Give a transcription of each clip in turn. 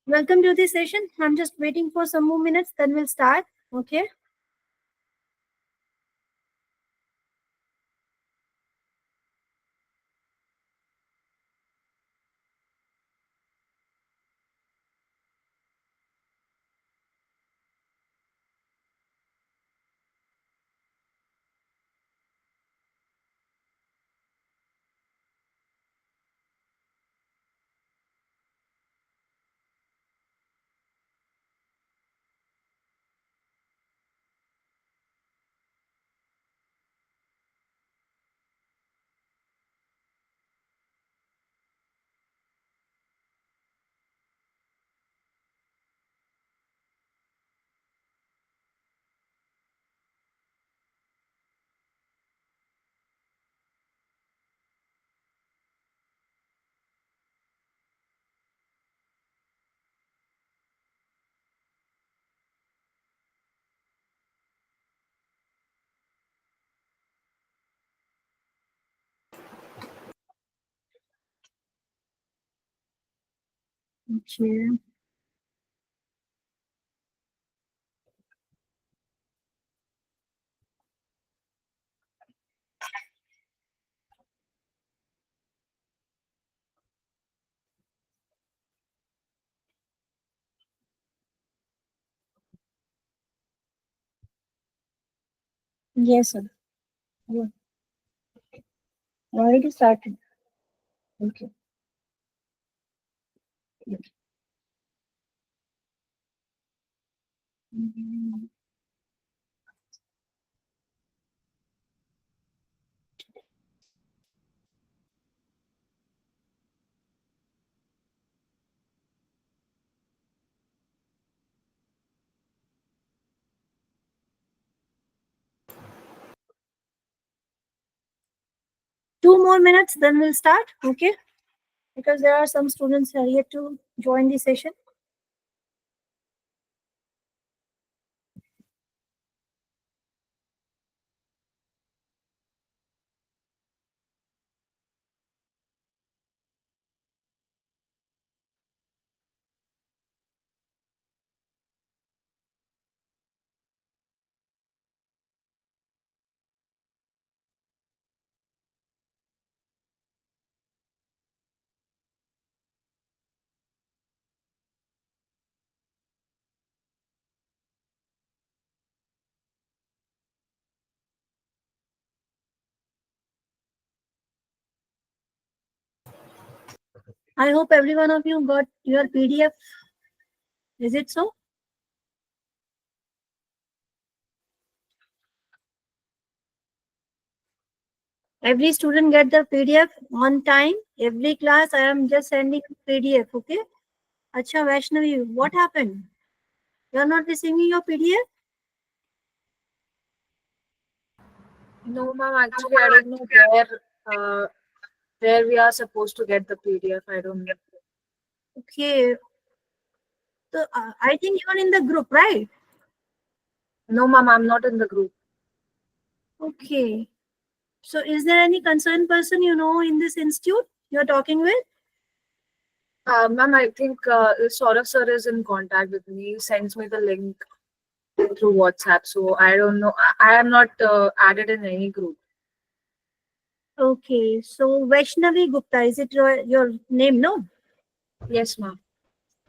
Welcome to the session. I'm just waiting for some more minutes, then we'll start. Okay. Okay. Yes, sir. Yeah. Already started. Okay. Okay. Mhm. 2 more minutes, then we'll start. Okay. Because there are some students who are yet to join the session. I hope every one of you got your PDF. Is it so? Every student get the PDF on time. Every class I am just sending PDF. Okay. Acha Vaishnavi, what happened? You are not receiving your PDF? No, ma'am. Actually, I don't know where we are supposed to get the PDF. I don't know. Okay. So I think you are in the group, right? No, ma'am. I'm not in the group. Okay. So is there any concerned person you know in this institute you're talking with? Ma'am, I think Saurav sir is in contact with me. He sends me the link through WhatsApp. So I don't know. I am not added in any group. Okay. So Vaishnavi Gupta, is it your name? No? Yes, ma'am.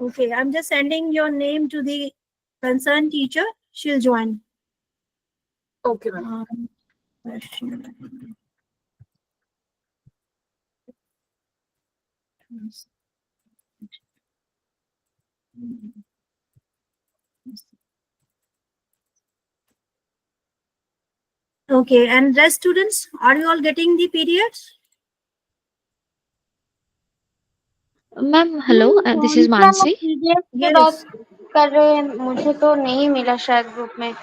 Okay. I'm just sending your name to the concerned teacher. She'll join. Okay, ma'am. Vaishnavi. Okay. And rest students, are you all getting the PDFs? Ma'am hello, this is Mansi. PDF की Yes. बात कर रहे हैं, मुझे तो नहीं मिला शायद ग्रुप में।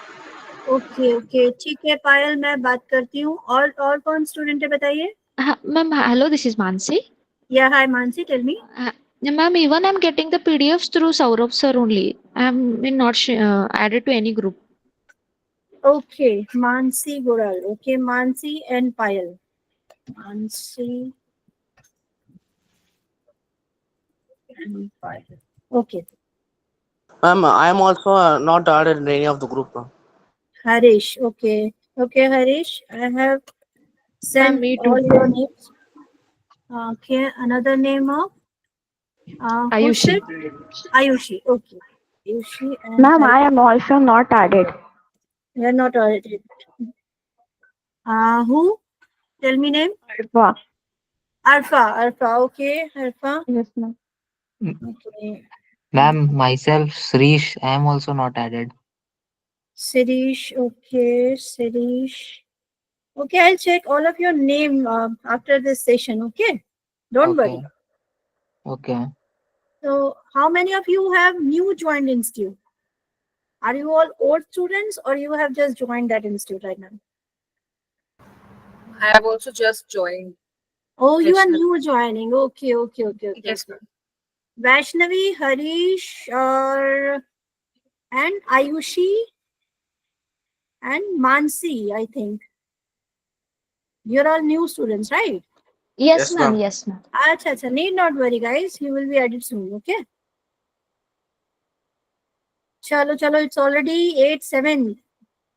ओके ओके ठीक है पायल, मैं बात करती हूँ। और कौन स्टूडेंट है बताइए? Ma'am hello, this is Mansi. Yeah hi Mansi, tell me. Ma'am even I am getting the PDFs through Saurabh sir only. I am not added to any group. Okay Mansi Godal. Okay Mansi and Payal. Mansi and Payal. Okay Ma'am, I am also not added in any of the group. Ma'am. Harish. Okay. Okay, Harish. I have sent me all too. your names. Okay. Another name of who's Ayushi. it? Ayushi. Okay. Ayushi and Ma'am, Harish. I am also not added. You are not already. Who? Tell me name. Wow. Alpha. Alpha. Okay. Alpha. Yes, ma'am. Okay. Ma'am, myself, Srish, I am also not added. Sirish. Okay. Sirish. Okay. I'll check all of your name after this session. Okay. Don't worry. Okay. Okay. So, how many of you have new joined institute? Are you all old students or you have just joined that institute right now? I have also just joined. Oh, you are Yes, ma'am. new joining. Okay, okay, okay, okay. Yes, okay. ma'am. Vaishnavi, Harish, and Ayushi and Mansi, I think. You're all new students, right? Yes, Yes, ma'am. ma'am. Yes, ma'am. Acha, need not worry, guys. You will be added soon, okay? Chalo, it's already 8:07.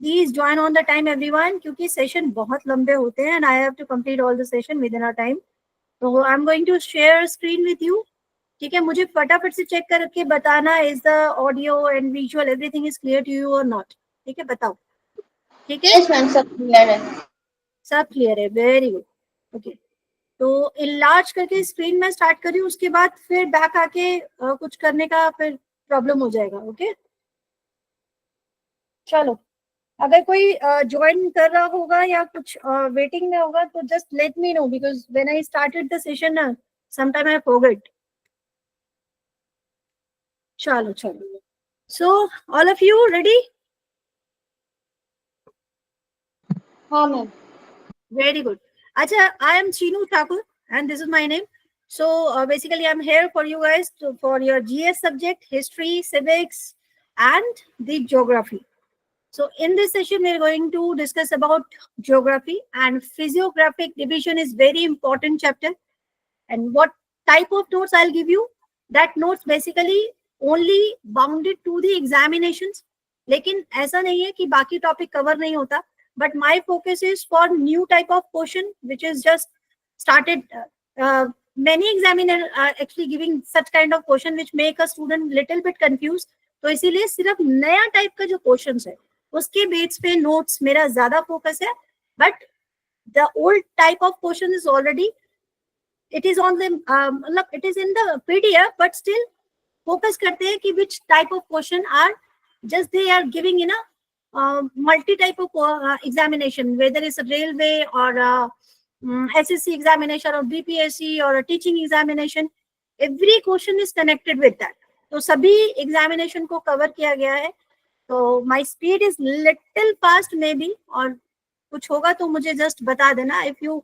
Please join on the time, everyone, क्योंकि session बहुत लंबे होते हैं and I have to complete all the session within our time. So I'm going to share screen with you. ठीक है, मुझे फटाफट से चेक करके बताना is the audio and visual everything is clear to you or not. ठीक है, बताओ. ठीक है, Yes, ma'am, सब clear है. सब क्लियर है. Very good. ओके, तो इनलार्ज करके स्क्रीन में स्टार्ट करी, उसके बाद फिर बैक आके कुछ करने का फिर प्रॉब्लम हो जाएगा. ओके, चलो. अगर कोई ज्वाइन कर रहा होगा या कुछ वेटिंग में होगा तो just let me know because when I started the session sometime I forget. चलो. So all of you ready? हाँ, ma'am. Very good. Acha, I am Chinu Thakur and this is my name. So basically I'm here for you guys for your GS subject, history, civics and the geography. So in this session we are going to discuss about geography, and physiographic division is very important chapter. And what type of notes I'll give you? That notes basically only bounded to the examinations. लेकिन ऐसा नहीं है कि बाकी topic cover नहीं होता. But my focus is for new type of question which is just started. Many examiners are actually giving such kind of question which make a student little bit confused. तो इसीलिए सिर्फ नया type का जो questions है उसके base पे notes मेरा ज्यादा फोकस है. But the old type of question is already it is on the it is in the PDF, but still focus करते हैं कि which type of question are just they are giving in a multi type of examination, whether it's a railway or SSC examination or BPSC or a teaching examination. Every question is connected with that. तो सभी examination को cover किया गया है. तो my speed is little fast maybe, और कुछ होगा तो मुझे just बता देना. If you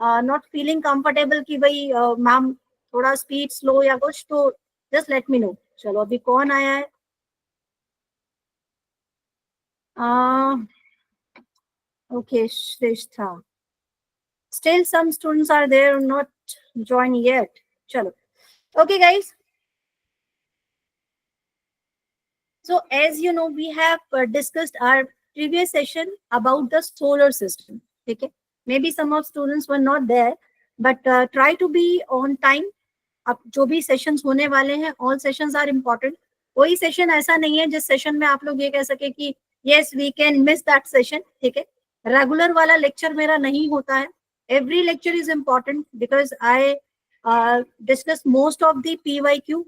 not feeling comfortable कि भाई मैम थोड़ा स्पीड स्लो या कुछ, तो जस्ट लेट मी नो. चलो अभी कौन आया है? Okay, Shreshtha. Still some students are there not joined yet. चलो. Okay guys. So as you know we have discussed our previous session about the solar system. Okay. Maybe some of students were not there, but try to be on time. अब जो भी sessions होने वाले हैं, all sessions are important. कोई session ऐसा नहीं है जिस सेशन में आप लोग ये कह सके कि yes we can miss that session. ठीक है, रेगुलर वाला लेक्चर मेरा नहीं होता है. Every lecture is important because I discuss most of the PYQ.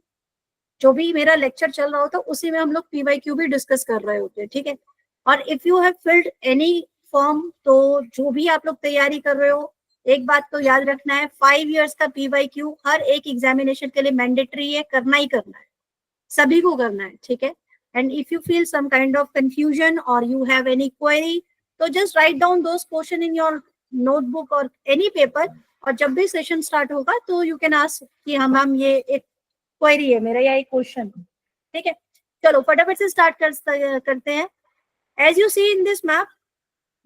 जो भी मेरा लेक्चर चल रहा होता है उसी में हम लोग PYQ भी डिस्कस कर रहे होते हैं. ठीक है, और if you have filled any form, तो जो भी आप लोग तैयारी कर रहे हो, एक बात तो याद रखना है, 5 इयर्स का PYQ हर एक एग्जामिनेशन के लिए मैंडेटरी है, करना ही करना है, सभी को करना है. ठीक है, and if you feel some kind of confusion और यू हैव एनी क्वेरी, तो just write down those question in your notebook और एनी पेपर, और जब भी सेशन स्टार्ट होगा तो यू कैन आस्क कि हाँ मैम ये एक क्वेरी है मेरा या एक क्वेश्चन. ठीक है, चलो फटाफट से स्टार्ट करते हैं. As you see in this map,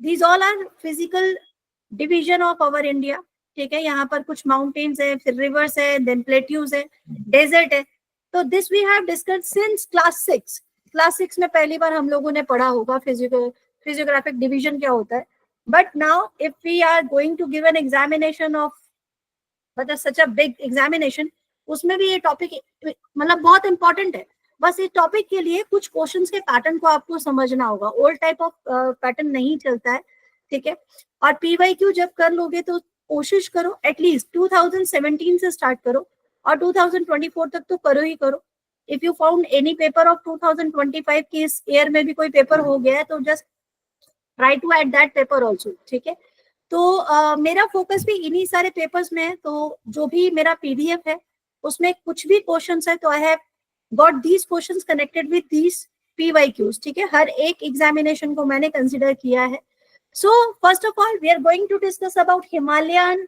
these all are physical division of our India. ठीक है, यहाँ पर कुछ माउंटेन्स है, फिर रिवर्स है, देन प्लेट्यूज है, डेजर्ट है. तो this we have discussed since class 6. Class 6 में पहली बार हम लोगों ने पढ़ा होगा फिजियोग्राफिक डिवीजन क्या होता है. But now if we are going to give an examination of मतलब सच अ बिग एग्जामिनेशन, उसमें भी ये टॉपिक मतलब बहुत इंपॉर्टेंट है. बस इस टॉपिक के लिए कुछ क्वेश्चंस के पैटर्न को आपको समझना होगा. ओल्ड टाइप ऑफ पैटर्न नहीं चलता है, ठीक है. और पीवाईक्यू जब कर लोगे तो कोशिश करो एटलीस्ट 2017 से स्टार्ट करो और 2024 तक तो करो ही करो. If you found any paper of 2025 की इस ईयर में भी कोई पेपर हो गया है तो just try to add that paper also, ठीक है. तो मेरा फोकस भी इन्हीं सारे पेपर्स में है. तो जो भी मेरा पीडीएफ है उसमें कुछ भी क्वेश्चंस है तो I have got these questions connected with these PYQs, ठीक है. हर एक एग्जामिनेशन को मैंने कंसिडर किया है. So first of all, we are going to discuss about Himalayan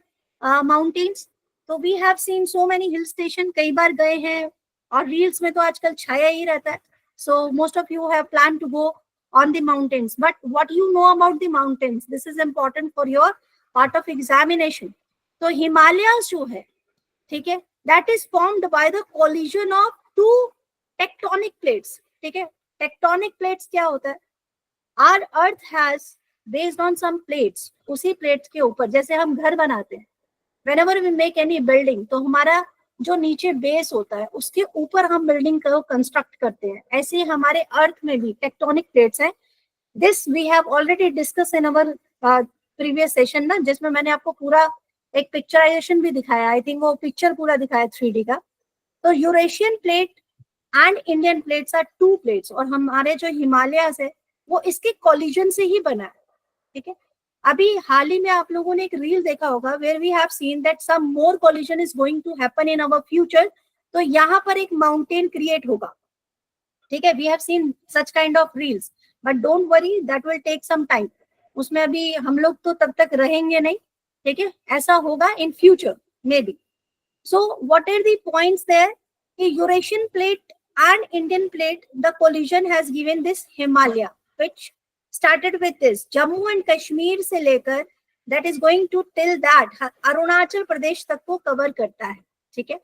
mountains. So we have seen so many hill station. कई बार गए हैं और reels में तो आजकल छाया ही रहता है. So most of you have planned to go on the mountains. But what you know about the mountains? This is important for your part of examination. तो Himalayas जो है, ठीक है, that is formed by the collision of two tectonic plates. ठीक है, tectonic plates क्या होता है? Our earth has based on some plates, उसी प्लेट्स के ऊपर जैसे हम घर बनाते हैं, whenever we make any building, तो हमारा जो नीचे बेस होता है उसके ऊपर हम बिल्डिंग को कंस्ट्रक्ट करते हैं. ऐसे हमारे अर्थ में भी टेक्टोनिक प्लेट्स हैं. This we have already discuss in our previous session ना, जिसमें मैंने आपको पूरा एक पिक्चराइजेशन भी दिखाया. आई थिंक वो पिक्चर पूरा दिखाया 3D का. तो Eurasian plate and Indian plates are two plates, और हमारे जो हिमालयास है वो इसके कॉलिजन से ही बना है, ठीक है. अभी हाल ही में आप लोगों ने एक रील देखा होगा where we have seen that some more collision is going to happen in our future. तो यहाँ पर एक माउंटेन क्रिएट होगा, ठीक है. We have seen such kind of reels, but don't worry, that will take some time. उसमें अभी हम लोग तो तब तक रहेंगे नहीं, ठीक है. ऐसा होगा in future maybe. So what are the points there? Eurasian plate and Indian plate, the collision has given this Himalaya which started with this Jammu and Kashmir से लेकर that is going to till that Arunachal Pradesh तक को cover करता है, ठीक है.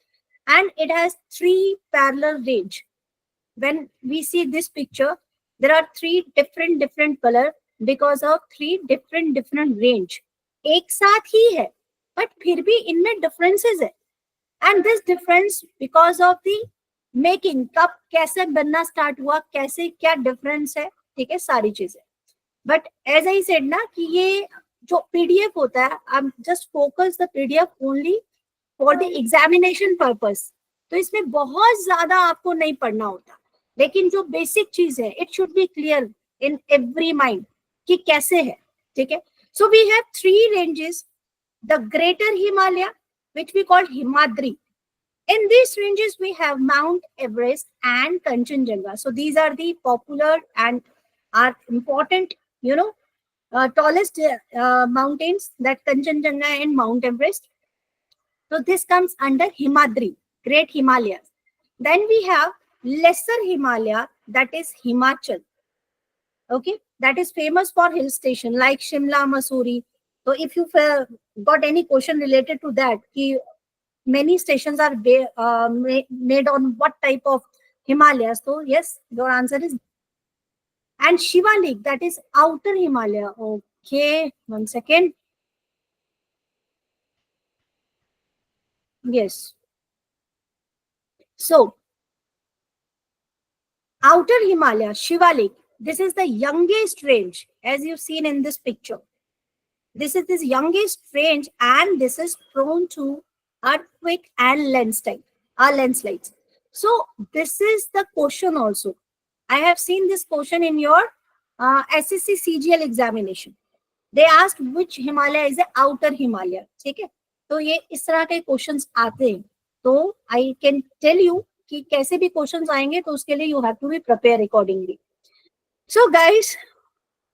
And it has 3 parallel range. When we see this picture, there are 3 different color because of 3 different range. एक साथ ही है but फिर भी इनमें differences है. And this difference because of the making, कब कैसे बनना स्टार्ट हुआ, कैसे क्या difference है, ठीक है, सारी चीजें. बट एज आई सेड ना कि ये जो पीडीएफ होता है, I just focus the PDF only for the examination purpose. तो इसमें बहुत ज्यादा आपको नहीं पढ़ना होता, लेकिन जो बेसिक चीज है it should be clear in every mind कि कैसे है, ठीक है. So we have 3 ranges, the greater Himalaya which we call Himadri. In these ranges we have Mount Everest and Kanchenjunga. So these are the popular and are important, you know, tallest mountains, that Kanchenjunga and Mount Everest. So this comes under Himadri, Great Himalayas. Then we have Lesser Himalaya, that is Himachal. Okay, that is famous for hill station like Shimla, Mussoorie. So if you got any question related to that, ki many stations are made on what type of Himalayas, so yes, your answer is. And Shivalik, that is outer Himalaya. Okay, 1 second. Yes. So, outer Himalaya, Shivalik, this is the youngest range, as you've seen in this picture. This is this youngest range, and this is prone to earthquake and landslides. So, this is the question also. I have seen this question in your SSC CGL examination. They asked which Himalaya is the outer Himalaya. ठीक है, तो ये इस तरह के questions आते हैं. तो I can tell you कि कैसे भी क्वेश्चंस आएंगे तो उसके लिए you have to be prepared accordingly. So guys,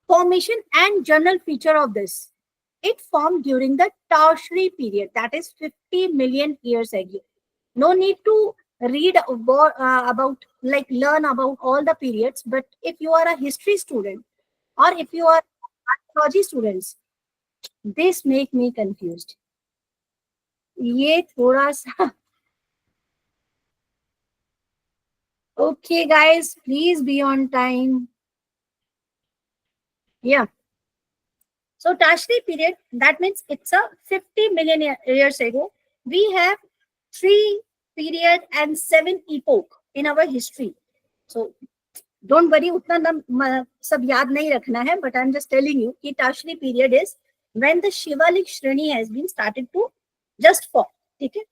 formation and general feature of this. It formed during the Tertiary period, that is 50 million years ago. No need to read about, like learn about all the periods, but if you are a history student or if you are archaeology students, this make me confused. ये थोड़ा सा Okay, guys, please be on time. Yeah. So Tertiary period, that means it's a 50 million years ago. We have 3 period and 7 epoch in our history. So don't worry, उतना सब याद नहीं रखना है, but I'm just telling you कि Tertiary period is when the Shivalik Shreni has been started to just form. ठीक है?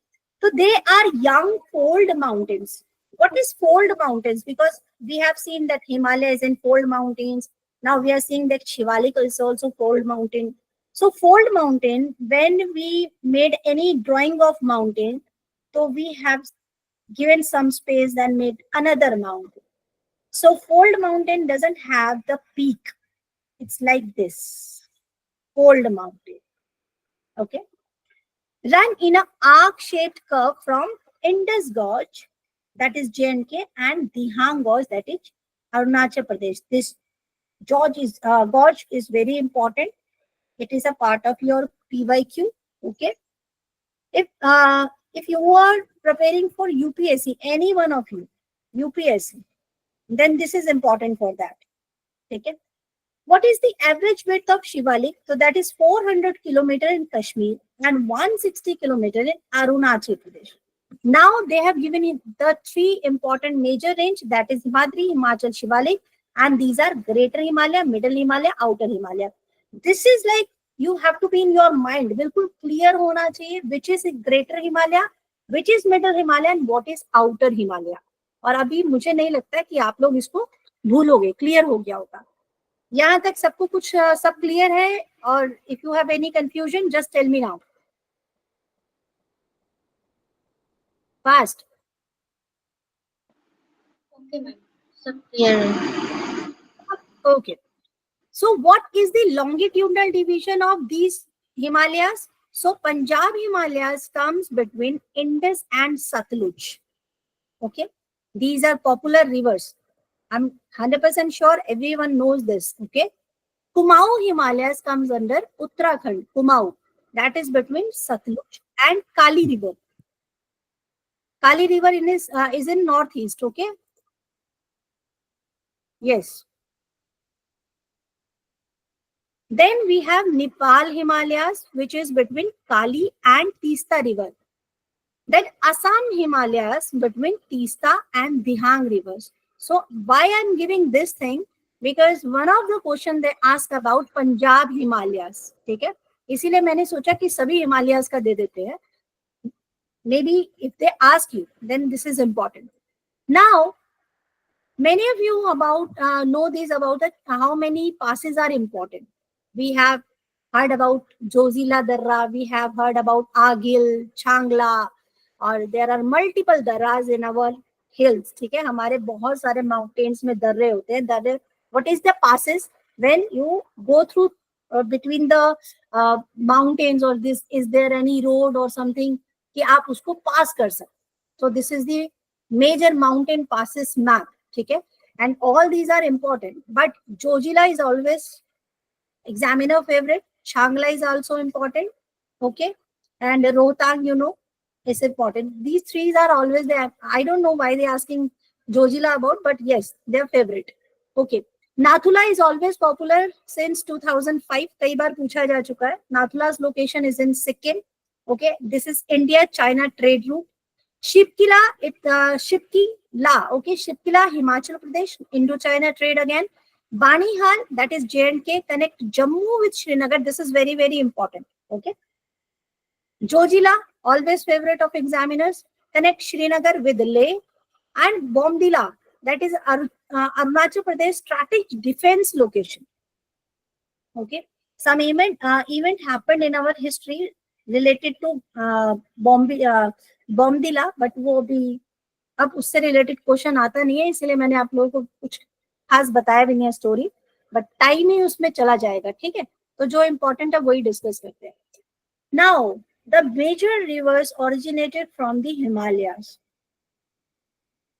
So they are young fold mountains. What is fold mountains? Because we have seen that Himalaya is in fold mountains. Now we are seeing that Shivalik is also fold mountain. So fold mountain, when we made any drawing of mountain, so we have given some space and made another mountain. So fold mountain doesn't have the peak. It's like this, fold mountain. Okay. Run in a arc-shaped curve from Indus Gorge, that is J&K, and Dihang Gorge, that is Arunachal Pradesh. This gorge is very important. It is a part of your PYQ. Okay. If you are preparing for UPSC, any one of you, UPSC, then this is important for that. Okay. What is the average width of Shivalik? So that is 400 kilometer in Kashmir and 160 kilometer in Arunachal Pradesh. Now they have given it the 3 important major range, that is Himadri, Himachal, Shivalik, and these are Greater Himalaya, Middle Himalaya, Outer Himalaya. This is like you have to be in your mind, बिल्कुल clear होना चाहिए which is Greater Himalaya, which is Middle Himalaya, and what is Outer Himalaya. और अभी मुझे नहीं लगता है कि आप लोग इसको भूलोगे, क्लियर हो गया होगा. यहाँ तक सबको कुछ सब क्लियर है? और if you have any confusion just tell me now fast. Okay ma'am, सब क्लियर है. Okay. So what is the longitudinal division of these Himalayas? So Punjab Himalayas comes between Indus and Satluj. Okay. These are popular rivers. I'm 100% sure everyone knows this. Okay. Kumaon Himalayas comes under Uttarakhand. Kumaon. That is between Satluj and Kali River. Kali River is in northeast. Okay. Yes. Then we have Nepal Himalayas, which is between Kali and Teesta River. Then Assam Himalayas between Teesta and Dihang rivers. So why I'm giving this thing? Because one of the question they ask about Punjab Himalayas. ठीक है? इसीलिए मैंने सोचा कि सभी Himalayas का दे देते हैं. Maybe if they ask you, then this is important. Now, many of you know this about that how many passes are important. We have heard about Jozila Darra, we have heard about Agil, Changla, और there are multiple darras in our hills. ठीक है, हमारे बहुत सारे mountains में दर्रे होते हैं. दर्रे, what is the passes when you go through between the mountains, or this is there any road or something कि आप उसको pass कर सकते. So this is the major mountain passes map. ठीक है, and all these are important. But Jojila is always examiner favorite. Changla is also important. Okay, and Rohtang, you know, is important. These three are always there. I don't know why they're asking Jojila about, but yes, they're favorite. Okay. Nathula is always popular since 2005. कई बार पूछा जा चुका है. Nathula's location is in Sikkim. Okay, this is India-China trade route. Shipkila, Shipkila, okay, Shipkila, Himachal Pradesh, Indo-China trade again. Banihal, that is J&K, connect Jammu with Srinagar. This is very, very important. Okay. Jojila, always favorite of examiners, connect Srinagar with Leh. And Bomdila, that is Arunachal Pradesh strategic defense location. Okay. Some event happened in our history related to Bomdila, but वो भी अब उससे related question आता नहीं है, इसलिए मैंने आप लोगों को कुछ खास बताया भी नहीं है स्टोरी, बट टाइम ही उसमें चला जाएगा. ठीक है, तो जो इम्पोर्टेंट है वही डिस्कस करते हैं. Now the major rivers originated from the Himalayas.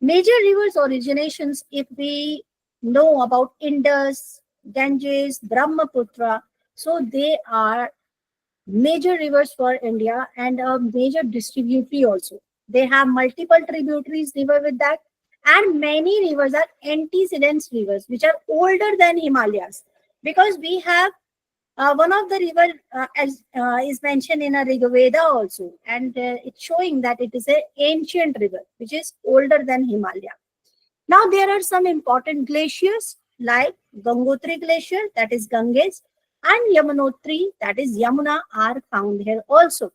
Major rivers originations, if we know about Indus, Ganges, Brahmaputra, so they are major rivers for India and a major distributary also. They have multiple tributaries river with that, And many rivers are antecedent rivers, which are older than Himalayas, because we have one of the river as is mentioned in a Rigveda also, and it's showing that it is an ancient river which is older than Himalaya. Now there are some important glaciers like Gangotri Glacier, that is Ganges, and Yamunotri, that is Yamuna, are found here also.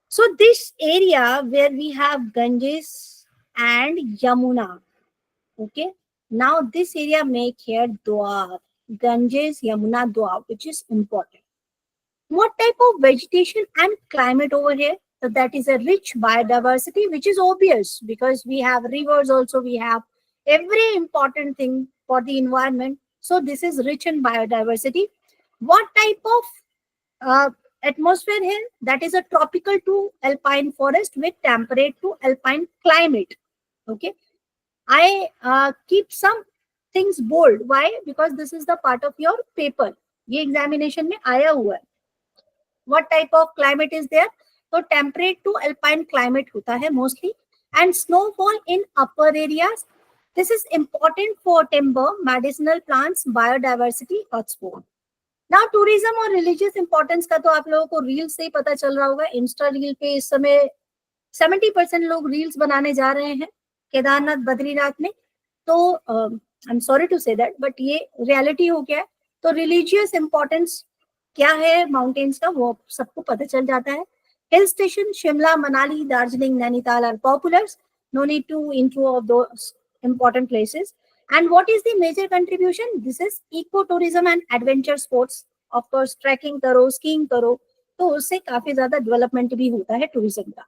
So this area where we have Ganges and Yamuna, okay. Now this area make here Doab, Ganges, Yamuna, Doab, which is important. What type of vegetation and climate over here? So that is a rich biodiversity, which is obvious because we have rivers also, we have every important thing for the environment. So this is rich in biodiversity. What type of atmosphere here? That is a tropical to alpine forest with temperate to alpine climate. Okay. I keep some things bold. Why? Because this is the part of your paper. ये examination में आया हुआ है. What type of climate is there? So temperate to alpine climate होता है mostly, and snowfall in upper areas. This is important for timber, medicinal plants, biodiversity hotspot. Now tourism और religious importance का तो आप लोगों को रील्स से ही पता चल रहा होगा. इंस्टा रील पे इस समय 70% लोग रील्स बनाने जा रहे हैं केदारनाथ बद्रीनाथ में. तो I am sorry to say that, but ये रियलिटी हो गया है. तो रिलीजियस इंपॉर्टेंस क्या है माउंटेन्स का वो सबको पता चल जाता है. Hill station Shimla, Manali, Darjeeling, Nainital are populars. No need to intro of those important places. And what is the major contribution? This is ecotourism and adventure sports. Of course, trekking करो, skiing करो, तो उससे काफी ज्यादा डेवलपमेंट भी होता है टूरिज्म का.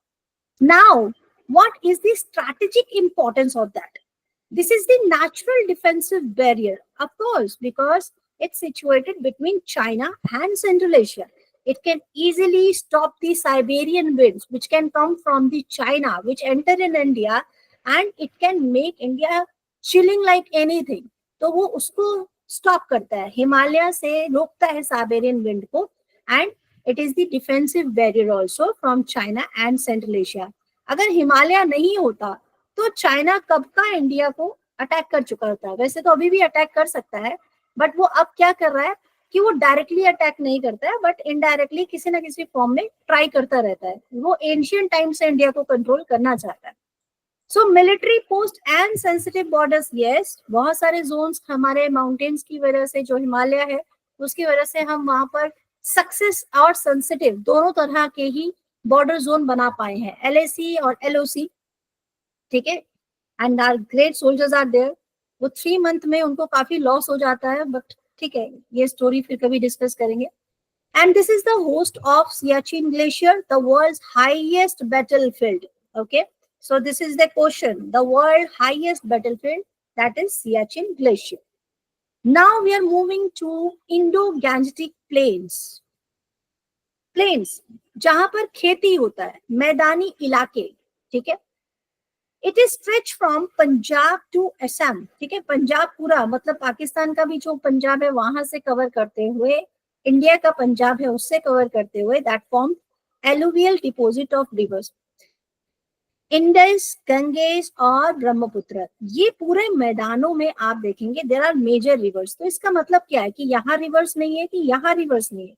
Now, what is the strategic importance of that? This is the natural defensive barrier, of course, because it's situated between China and Central Asia. It can easily stop the Siberian winds, which can come from the China, which enter in India, and it can make India chilling like anything. तो वो उसको stop करता है, हिमालय से रोकता है Siberian wind को, and it is the defensive barrier also from China and Central Asia. अगर हिमालय नहीं होता तो चाइना कब का इंडिया को अटैक कर चुका होता है. वैसे तो अभी भी अटैक कर सकता है, बट वो अब क्या कर रहा है कि वो डायरेक्टली अटैक नहीं करता है, बट इनडायरेक्टली किसी ना किसी फॉर्म में ट्राई करता रहता है. वो एंशियंट टाइम से इंडिया को कंट्रोल करना चाहता है. So military post and sensitive borders, yes, बहुत सारे जोन्स हमारे माउंटेन्स की वजह से, जो हिमालय है उसकी वजह से हम वहां पर सक्सेस और सेंसिटिव दोनों तरह के ही बॉर्डर जोन बना पाए हैं, LAC और LOC. ठीक है. And our great soldiers are there. वो 3 मंथ में उनको काफी लॉस हो जाता है, बट ठीक है, ये स्टोरी फिर कभी डिस्कस करेंगे. And this is the host of Siachen glacier, the world's highest battlefield. Okay, so this is the question, the world highest battlefield, that is Siachen Glacier. Now we are moving to Indo-Gangetic plains. Plains जहां पर खेती होता है, मैदानी इलाके. ठीक है. It is stretch from Punjab to Assam. ठीक है. पंजाब पूरा मतलब पाकिस्तान का भी जो पंजाब है वहां से कवर करते हुए, इंडिया का पंजाब है उससे कवर करते हुए, that form alluvial deposit of rivers. Indus, Ganges और ब्रह्मपुत्र, ये पूरे मैदानों में आप देखेंगे देयर आर मेजर रिवर्स. तो इसका मतलब क्या है कि यहाँ रिवर्स नहीं है कि यहाँ रिवर्स नहीं है.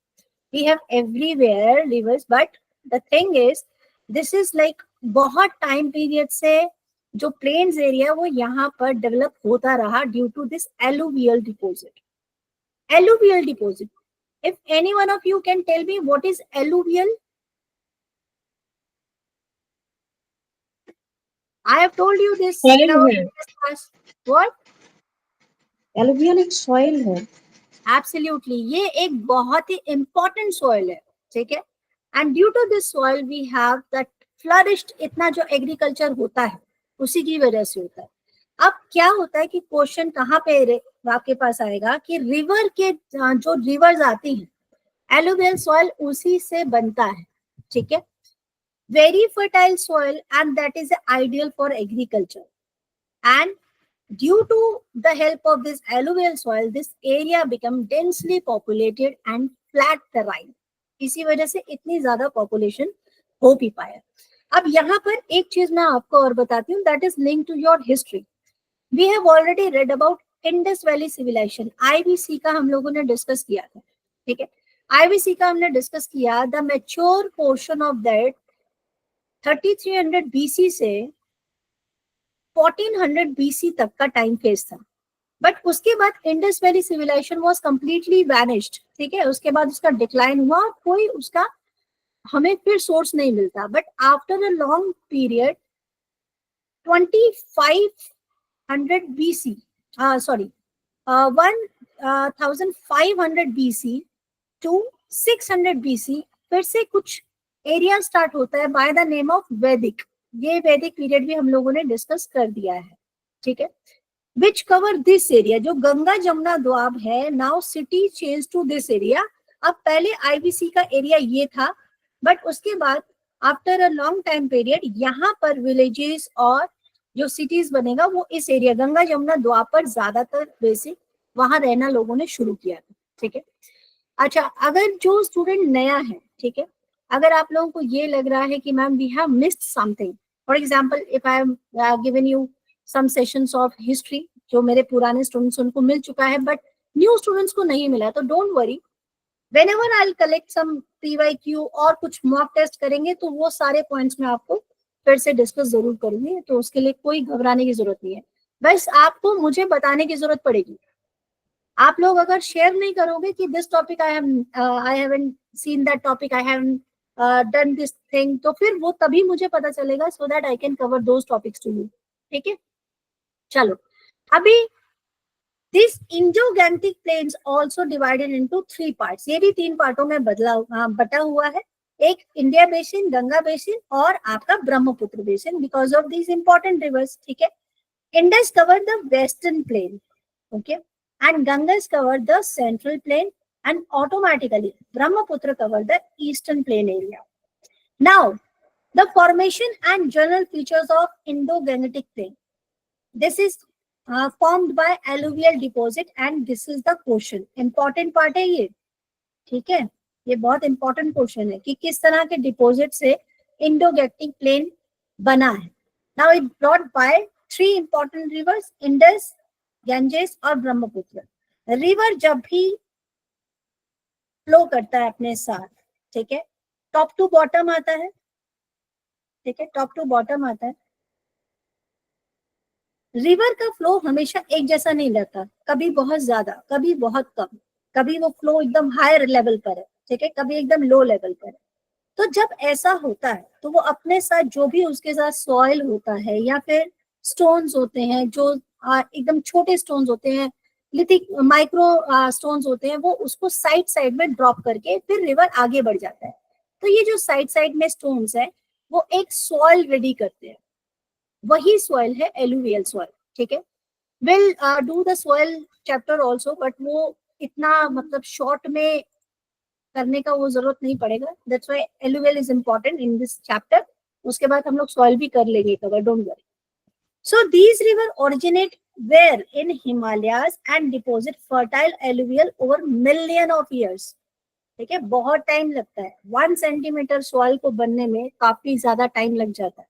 We have everywhere rivers, but the thing is this is like बहुत टाइम पीरियड से जो प्लेन्स एरिया वो यहाँ पर डेवलप होता रहा due to this alluvial deposit. Alluvial deposit, if any one of you can tell me what is alluvial. I have told you this in our class. What? Alluvial एक soil है. Absolutely, ये एक बहुत ही important soil है. ठीक है. And due to this soil we have that flourished, इतना जो agriculture होता है उसी की वजह से होता है. अब क्या होता है कि क्वेश्चन कहाँ पे आपके पास आएगा कि रिवर के जो रिवर्स आती हैं, alluvial soil उसी से बनता है. ठीक है. Very fertile soil, and that is ideal for agriculture. And due to the help of this alluvial soil, this area become densely populated and flat terrain. इसी वजह से इतनी ज्यादा population हो भी पाया. अब यहाँ पर एक चीज मैं आपको और बताती हूँ, that is link to your history. We have already read about Indus valley civilization. IVC का हम लोगों ने डिस्कस किया था. ठीक है, आईवीसी का हमने डिस्कस किया. The mature portion of that 3300 BC से 1400 बीसी तक का टाइम फेज था. बट उसके बाद Indus valley civilization was completely vanished. ठीक है, उसके बाद उसका डिक्लाइन हुआ, कोई उसका हमें फिर सोर्स नहीं मिलता. But after a long period 2500 BC, sorry, 1500 BC to 600 BC फिर से कुछ एरिया स्टार्ट होता है बाय द नेम ऑफ वैदिक. ये वैदिक पीरियड भी हम लोगों ने डिस्कस कर दिया है. ठीक है, विच कवर दिस एरिया. जो गंगा जमुना द्वाब है, now city change to this area. अब पहले आईवीसी का एरिया ये था, बट उसके बाद after a long time period यहाँ पर विलेजेस और जो सिटीज बनेगा वो इस एरिया गंगा जमुना द्वाब पर ज्यादातर बेसिक वहां रहना लोगों ने शुरू किया था. ठीक है, अच्छा, अगर जो स्टूडेंट नया है, ठीक है, अगर आप लोगों को ये लग रहा है कि ma'am we have missed something, for example if I am given you some sessions of history जो मेरे पुराने स्टूडेंट्स उनको मिल चुका है बट न्यू स्टूडेंट्स को नहीं मिला, तो don't worry. Whenever I will collect some PYQ और कुछ मॉक टेस्ट करेंगे तो वो सारे पॉइंट्स में आपको फिर से डिस्कस जरूर करूंगी, तो उसके लिए कोई घबराने की जरूरत नहीं है. बस आपको मुझे बताने की जरूरत पड़ेगी. आप लोग अगर शेयर नहीं करोगे कि this topic I haven't seen that topic, I haven't done this thing, तो फिर वो तभी मुझे पता चलेगा so that I can cover those topics to you. ठीक है, चलो. अभी this Indo Gangetic plains also divided into 3 parts. ये भी 3 पार्टों में बटा हुआ है. एक इंडिया बेसिन, गंगा बेसिन और आपका Brahmaputra basin because of these important rivers. ठीक है, Indus cover the western plain, okay, and Ganges cover the central plain, and automatically Brahmaputra cover the eastern plain area. Now, the formation and general features of Indo-Gangetic plain. This is formed by alluvial deposit, and this is the question. Important part है ये. ठीक है, ये बहुत important question है कि किस तरह के डिपोजिट से Indo-Gangetic plain बना है. Now, it brought by 3 important rivers, Indus, गंजेस और ब्रह्मपुत्र. रिवर जब भी फ्लो करता है अपने साथ, ठीक है, टॉप टू बॉटम आता है. ठीक है, टॉप टू बॉटम आता है. रिवर का फ्लो हमेशा एक जैसा नहीं रहता, कभी बहुत ज्यादा, कभी बहुत कम, कभी वो फ्लो एकदम हायर लेवल पर है, ठीक है, कभी एकदम लो लेवल पर है. तो जब ऐसा होता है तो वो अपने साथ जो भी उसके साथ सॉइल होता है या फिर स्टोन्स होते हैं, जो एकदम छोटे स्टोन्स होते हैं, लिथिक माइक्रो स्टोन्स होते हैं, वो उसको साइड साइड में ड्रॉप करके फिर रिवर आगे बढ़ जाता है. तो ये जो साइड साइड में स्टोन्स है वो एक सॉइल रेडी करते हैं. वही सॉइल है एलुवियल सॉइल. ठीक है, will do the soil chapter also, but वो इतना मतलब शॉर्ट में करने का वो जरूरत नहीं पड़ेगा. That's why alluvial is important in this chapter. उसके बाद हम लोग सॉइल भी कर लेंगे cover, don't worry. So these rivers originate where in Himalayas and deposit fertile alluvial over million of years. ठीक है, बहुत टाइम लगता है. 1 सेंटीमीटर सॉइल को बनने में काफी ज्यादा टाइम लग जाता है.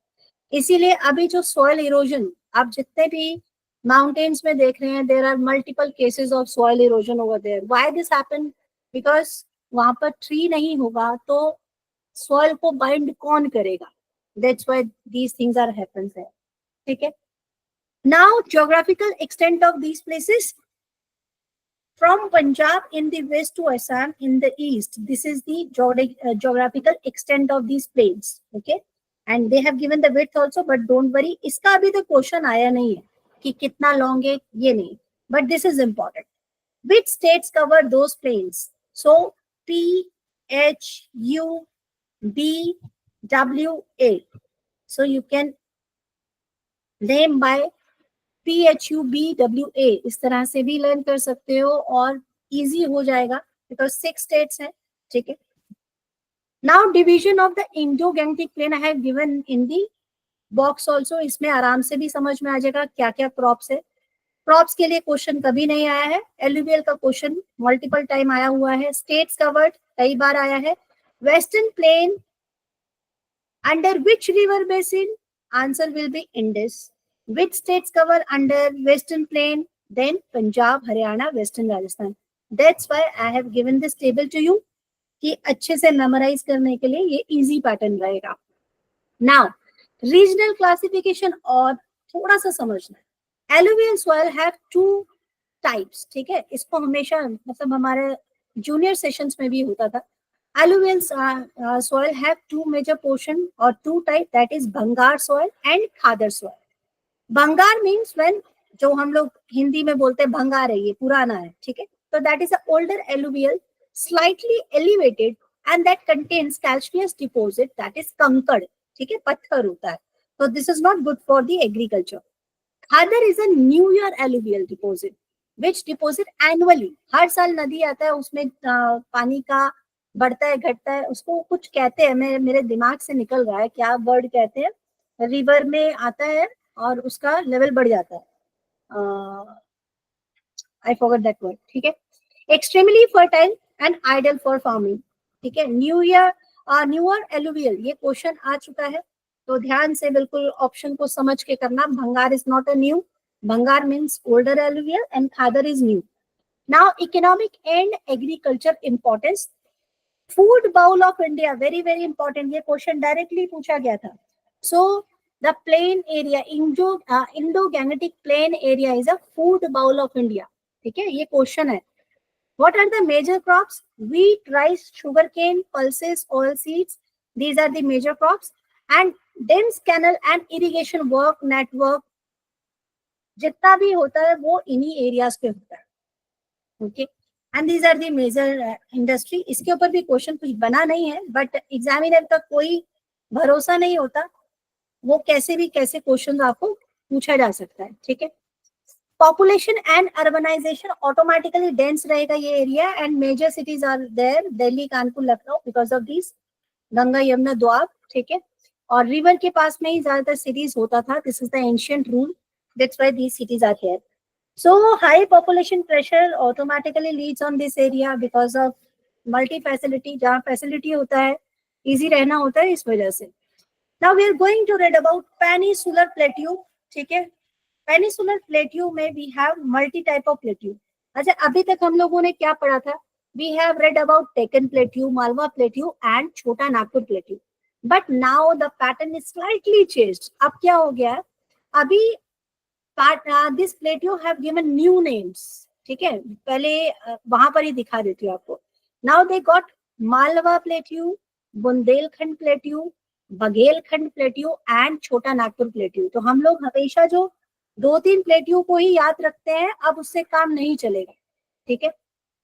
इसीलिए अभी जो सॉइल इरोजन आप जितने भी माउंटेन्स में देख रहे हैं, there are multiple cases of soil erosion over there. Why this happen? Because वहां पर ट्री नहीं होगा तो सॉइल को बाइंड कौन करेगा. That's why these things are happens है. ठीक है, now geographical extent of these places from Punjab in the west to Assam in the east. This is the geographical extent of these plains. Okay, and they have given the width also, but don't worry, इसका अभी तो question आया नहीं है कि कितना long है, ये नहीं, but this is important. Which states cover those plains? So P, H, U, B, W, A. So you can name by PHUBWA, इस तरह से भी लर्न कर सकते हो और इजी हो जाएगा बिकॉज 6 स्टेट्स हैं. ठीक है, now division of the Indo Gangetic plain I have given in the box also. इसमें आराम से भी समझ में आ जाएगा क्या क्या क्रॉप्स है. क्रॉप्स के लिए क्वेश्चन कभी नहीं आया है. एलुवियल का क्वेश्चन मल्टीपल टाइम आया हुआ है. स्टेट्स कवर्ड कई बार आया है. Western plain Under which river basin? Answer will be Indus. Which states cover under Western Plain? Then Punjab, Haryana, Western Rajasthan. That's why I have given this table to you कि अच्छे से memorise करने के लिए ये easy pattern रहेगा. Now regional classification और थोड़ा सा समझना है. Alluvial soil have two types. ठीक है, इसको हमेशा मतलब हमारे जूनियर सेशंस में भी होता था. Alluvial soil have two major portion or two type, that is Bhangar soil and Khadar soil. Bhangar means when जो हम लोग हिंदी में बोलते हैं भंगार है, ये पुराना है. ठीक है, तो that is a older alluvial, slightly elevated and that contains calcareous deposit, that is कंकड़. ठीक है, पत्थर होता है. So this is not good for the agriculture. Khadar is a newer alluvial deposit which deposit annually. हर साल नदी आता है, उसमें पानी का बढ़ता है घटता है, उसको कुछ कहते हैं, मेरे दिमाग से निकल रहा है क्या वर्ड कहते हैं. रिवर में आता है और उसका लेवल बढ़ जाता है. I forgot that word. ठीक है, extremely fertile and ideal for farming. ठीक है, न्यूअर एलुवियल, ये क्वेश्चन आ चुका है, तो ध्यान से बिल्कुल ऑप्शन को समझ के करना. Bhangar is not a new. Bhangar means older alluvial and khadar is new. Now economic and agriculture importance. Food bowl of India, very very important, ये क्वेश्चन डायरेक्टली पूछा गया था. So the plain area, Indo Gangetic plain area is a food bowl of India. ठीक है, ये question है. What are the major crops? Wheat, rice, sugar cane, pulses, oil seeds, these are the major crops. And dense canal and irrigation work network जितना भी होता है वो इन्हीं एरियाज पे होता है. Okay, and these are the major industry. इसके ऊपर भी क्वेश्चन कुछ बना नहीं है, बट एग्जामिनर का कोई भरोसा नहीं होता, वो कैसे भी कैसे क्वेश्चन आपको पूछा जा सकता है. ठीक है, population and urbanization, automatically dense रहेगा ये area and major cities are there, Delhi, Kanpur, Lucknow, because of this Ganga, Yamuna, doab. ठीक है, और रिवर के पास में ही ज्यादातर सिटीज होता था. This is the ancient rule, that's why these cities are here. So high population pressure automatically leads on this area because of multi facility. जहाँ facility होता है, easy रहना होता है, इस वजह से. Now we are going to read about peninsular plateau. ठीक है, peninsular plateau में we have multi type of plateau. अच्छा, अभी तक हम लोगों ने क्या पढ़ा था? We have read about Deccan plateau, Malwa plateau and छोटा Nagpur plateau. But now the pattern is slightly changed. अब क्या हो गया? अभी this plateau have given new names. ठीक है, पहले वहां पर ही दिखा देती हूँ आपको. Now they got Malwa plateau, Bundelkhand plateau, Baghelkhand plateau and छोटा नागपुर plateau. तो हम लोग हमेशा जो 2-3 plateau को ही याद रखते हैं, अब उससे काम नहीं चलेगा. ठीक है,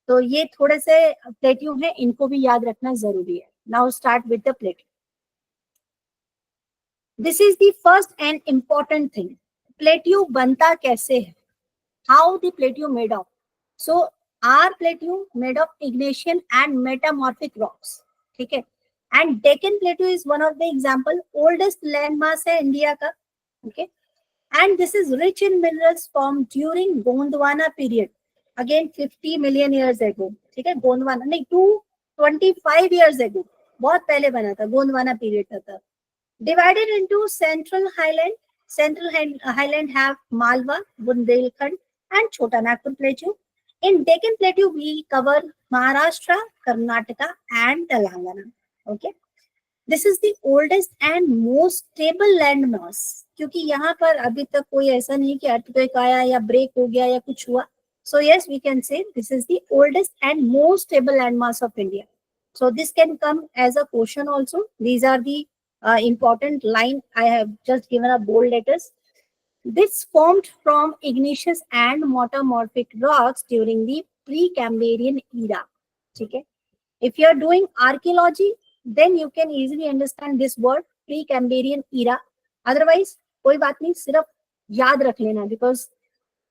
तो ये थोड़े से plateau हैं, इनको भी याद रखना जरूरी है. Now start with the plateau. This is the first and important thing. Plateau बनता कैसे है? How the plateau made of? So are plateau made of igneous and metamorphic rocks. ठीक है, and Deccan plateau is one of the example, oldest landmass है India का. Okay, and this is rich in minerals form during Gondwana period, again 50 million years ago. ठीक है, गोंडवाना नहीं, 225 years ago, बहुत पहले बना था, गोंडवाना पीरियड था. Divided into central highland. Central Highland have Malwa, Bundelkhand and Chota Nagpur plateau. In Deccan plateau, we cover Maharashtra, Karnataka and Telangana. Okay, this is the oldest and most stable landmass. क्योंकि यहाँ पर अभी तक कोई ऐसा नहीं कि earthquake आया या break हो गया या कुछ हुआ. So yes, we can say this is the oldest and most stable landmass of India. So this can come as a question also. These are the important line I have just given a bold letters. This formed from igneous and metamorphic rocks during the pre-Cambrian era. ठीक है, if you are doing archaeology, then you can easily understand this word pre-Cambrian era. Otherwise कोई बात नहीं, सिर्फ याद रख लेना, because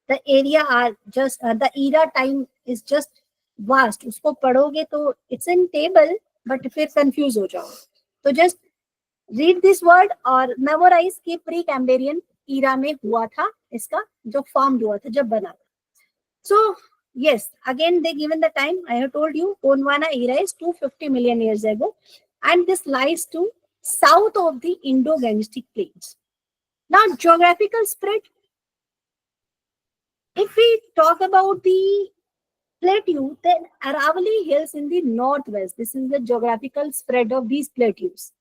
the area are just the era time is just vast. उसको पढ़ोगे तो it's in table, but फिर confuse हो जाओ. तो just read this word और मेमोराइज कि प्री कैम्ब्रियन ईरा में हुआ था, इसका जो फॉर्म हुआ था जब बना था. सो yes, again they given the time. I have told you Gondwana era is 250 million years ago and this lies to south of the Indo-Gangetic plains. Now, geographical spread. If we talk about the plateau, then Aravalli Hills in the northwest. This is the geographical spread of these plateaus.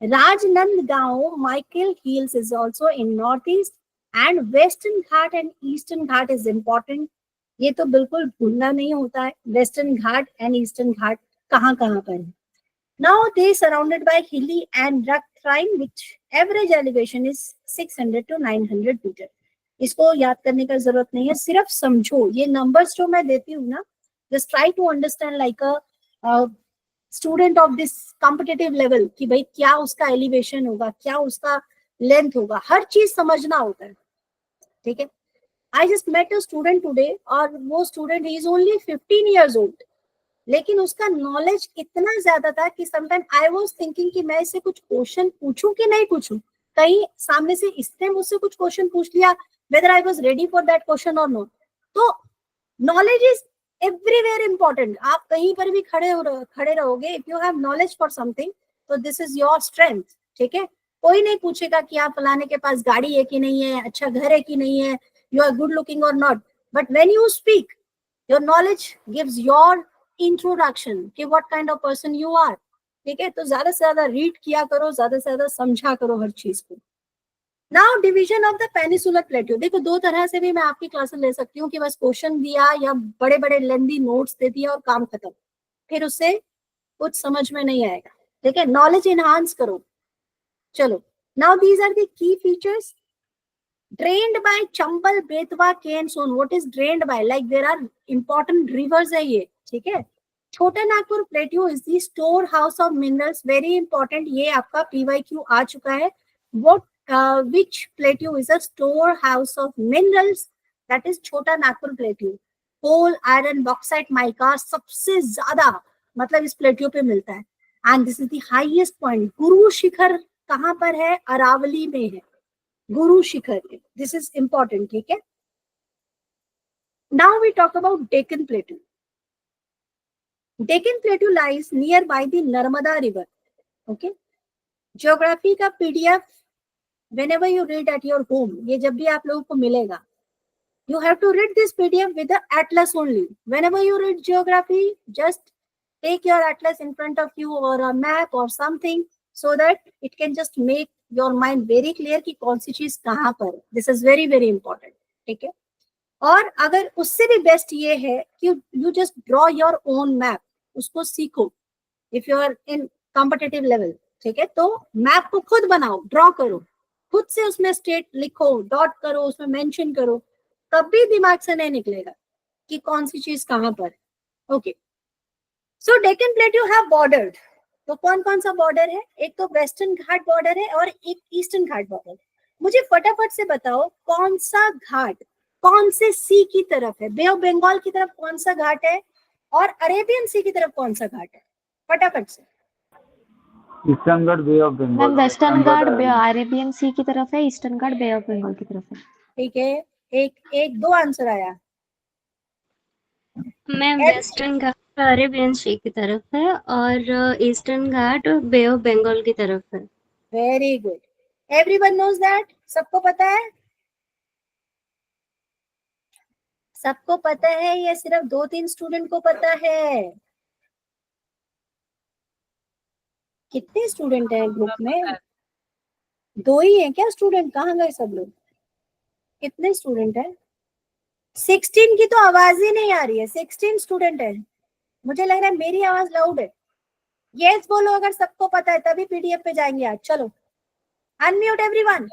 Rajnandgaon, Michael Hills is also in northeast, and Western Ghat and Eastern Ghat is important. ये तो बिल्कुल भूलना नहीं होता है. Western Ghat and Eastern Ghat कहाँ पर है. Now they surrounded by hilly and rugged terrain, which average elevation is 600 to 900 meter. इसको याद करने का जरूरत नहीं है, सिर्फ समझो. ये नंबर्स जो मैं देती हूँ ना, just try to understand like a student of this competitive level कि भाई क्या उसका एलिवेशन होगा, क्या उसका लेंथ होगा, हर चीज समझना होता है. ठीक है. I just met a student today, और वो student he is only 15 years old, लेकिन उसका नॉलेज इतना ज्यादा था कि समटाइम आई वाज थिंकिंग कि मैं इससे कुछ क्वेश्चन पूछूं कि नहीं पूछूं. कहीं सामने से इसने मुझसे कुछ क्वेश्चन पूछ लिया, whether I was ready for that question और नॉट. तो नॉलेज इज एवरीवेयर इंपॉर्टेंट. आप कहीं पर भी खड़े रहोगे, if you have knowledge for something, तो दिस इज योर स्ट्रेंथ. ठीक है. कोई नहीं पूछेगा कि आप फलाने के पास गाड़ी है कि नहीं है, अच्छा घर है कि नहीं है, यू आर गुड लुकिंग और not. But when you speak, your knowledge gives your introduction कि what kind of person you are. ठीक है. तो ज्यादा से ज्यादा रीड किया करो, ज्यादा से ज्यादा समझा करो हर चीज को. Now division of the peninsular plateau. देखो, दो तरह से भी मैं आपकी क्लासेस ले सकती हूँ कि बस क्वेश्चन दिया या बड़े बड़े लेंदी नोट्स दे दिया और काम खत्म, फिर उससे कुछ समझ में नहीं आएगा. ठीक है. नॉलेज इनहांस करो. चलो, now these are the key features. Drained by Chambal, Betwa, Ken, Son. What is drained by? Like there are important rivers है ये. ठीक है. Chota Nagpur plateau is the store house of minerals. Very important. ये आपका PYQ आ चुका है. What which plateau is a storehouse of minerals? That is छोटा Nagpur plateau. Coal, iron, bauxite, mica सबसे ज्यादा मतलब इस प्लेट्यू पे मिलता है. And this is the highest point. Guru Shikhar कहाँ पर है? अरावली में है. Guru Shikhar. This is important. ठीक है. Now we talk about Deccan Plateau. Deccan Plateau lies nearby the Narmada River. Okay. Geography का PDF whenever you read at your home, ये जब भी आप लोगों को मिलेगा, you have to read this PDF with the atlas only. Whenever you read geography, just take your atlas in front of you or a map or something so that it can just make your mind very clear कि कौन सी चीज कहाँ पर है. This is very very important. ठीक है. और अगर उससे भी बेस्ट ये है कि you just draw your own map. उसको सीखो. If you are in competitive level, ठीक है, तो मैप को खुद बनाओ, ड्रॉ करो, खुद से उसमें स्टेट लिखो, डॉट करो, उसमें मेंशन करो. कभी दिमाग से नहीं निकलेगा कि कौन सी चीज कहां पर. Okay. So Deccan plateau have bordered. तो कौन कौन सा बॉर्डर है? एक तो वेस्टर्न घाट बॉर्डर है और एक ईस्टर्न घाट बॉर्डर है. मुझे फटाफट से बताओ कौन सा घाट कौन से सी की तरफ है? बे ऑफ बंगाल की तरफ कौन सा घाट है और अरेबियन सी की तरफ कौन सा घाट है? फटाफट से. Eastern Ghat Bay of Bengal. Ma'am Western Ghat Arabian Sea की तरफ है, Eastern Ghat Bay of Bengal की तरफ है. ठीक है. एक दो आंसर आया. Ma'am Western Ghat Arabian Sea की तरफ है और Eastern Ghat Bay of Bengal की तरफ है. Very good. Everyone knows that. सबको पता है? सबको पता है या सिर्फ 2-3 स्टूडेंट को पता है? कितने स्टूडेंट हैं ग्रुप में? 2 ही हैं क्या स्टूडेंट? कहाँ गए सब लोग? कितने स्टूडेंट हैं? 16 की तो आवाज ही नहीं आ रही है. 16 स्टूडेंट है. मुझे लग रहा है मेरी आवाज लाउड है. यस बोलो अगर सबको पता है, तभी PDF पे जाएंगे आज. चलो, unmute everyone.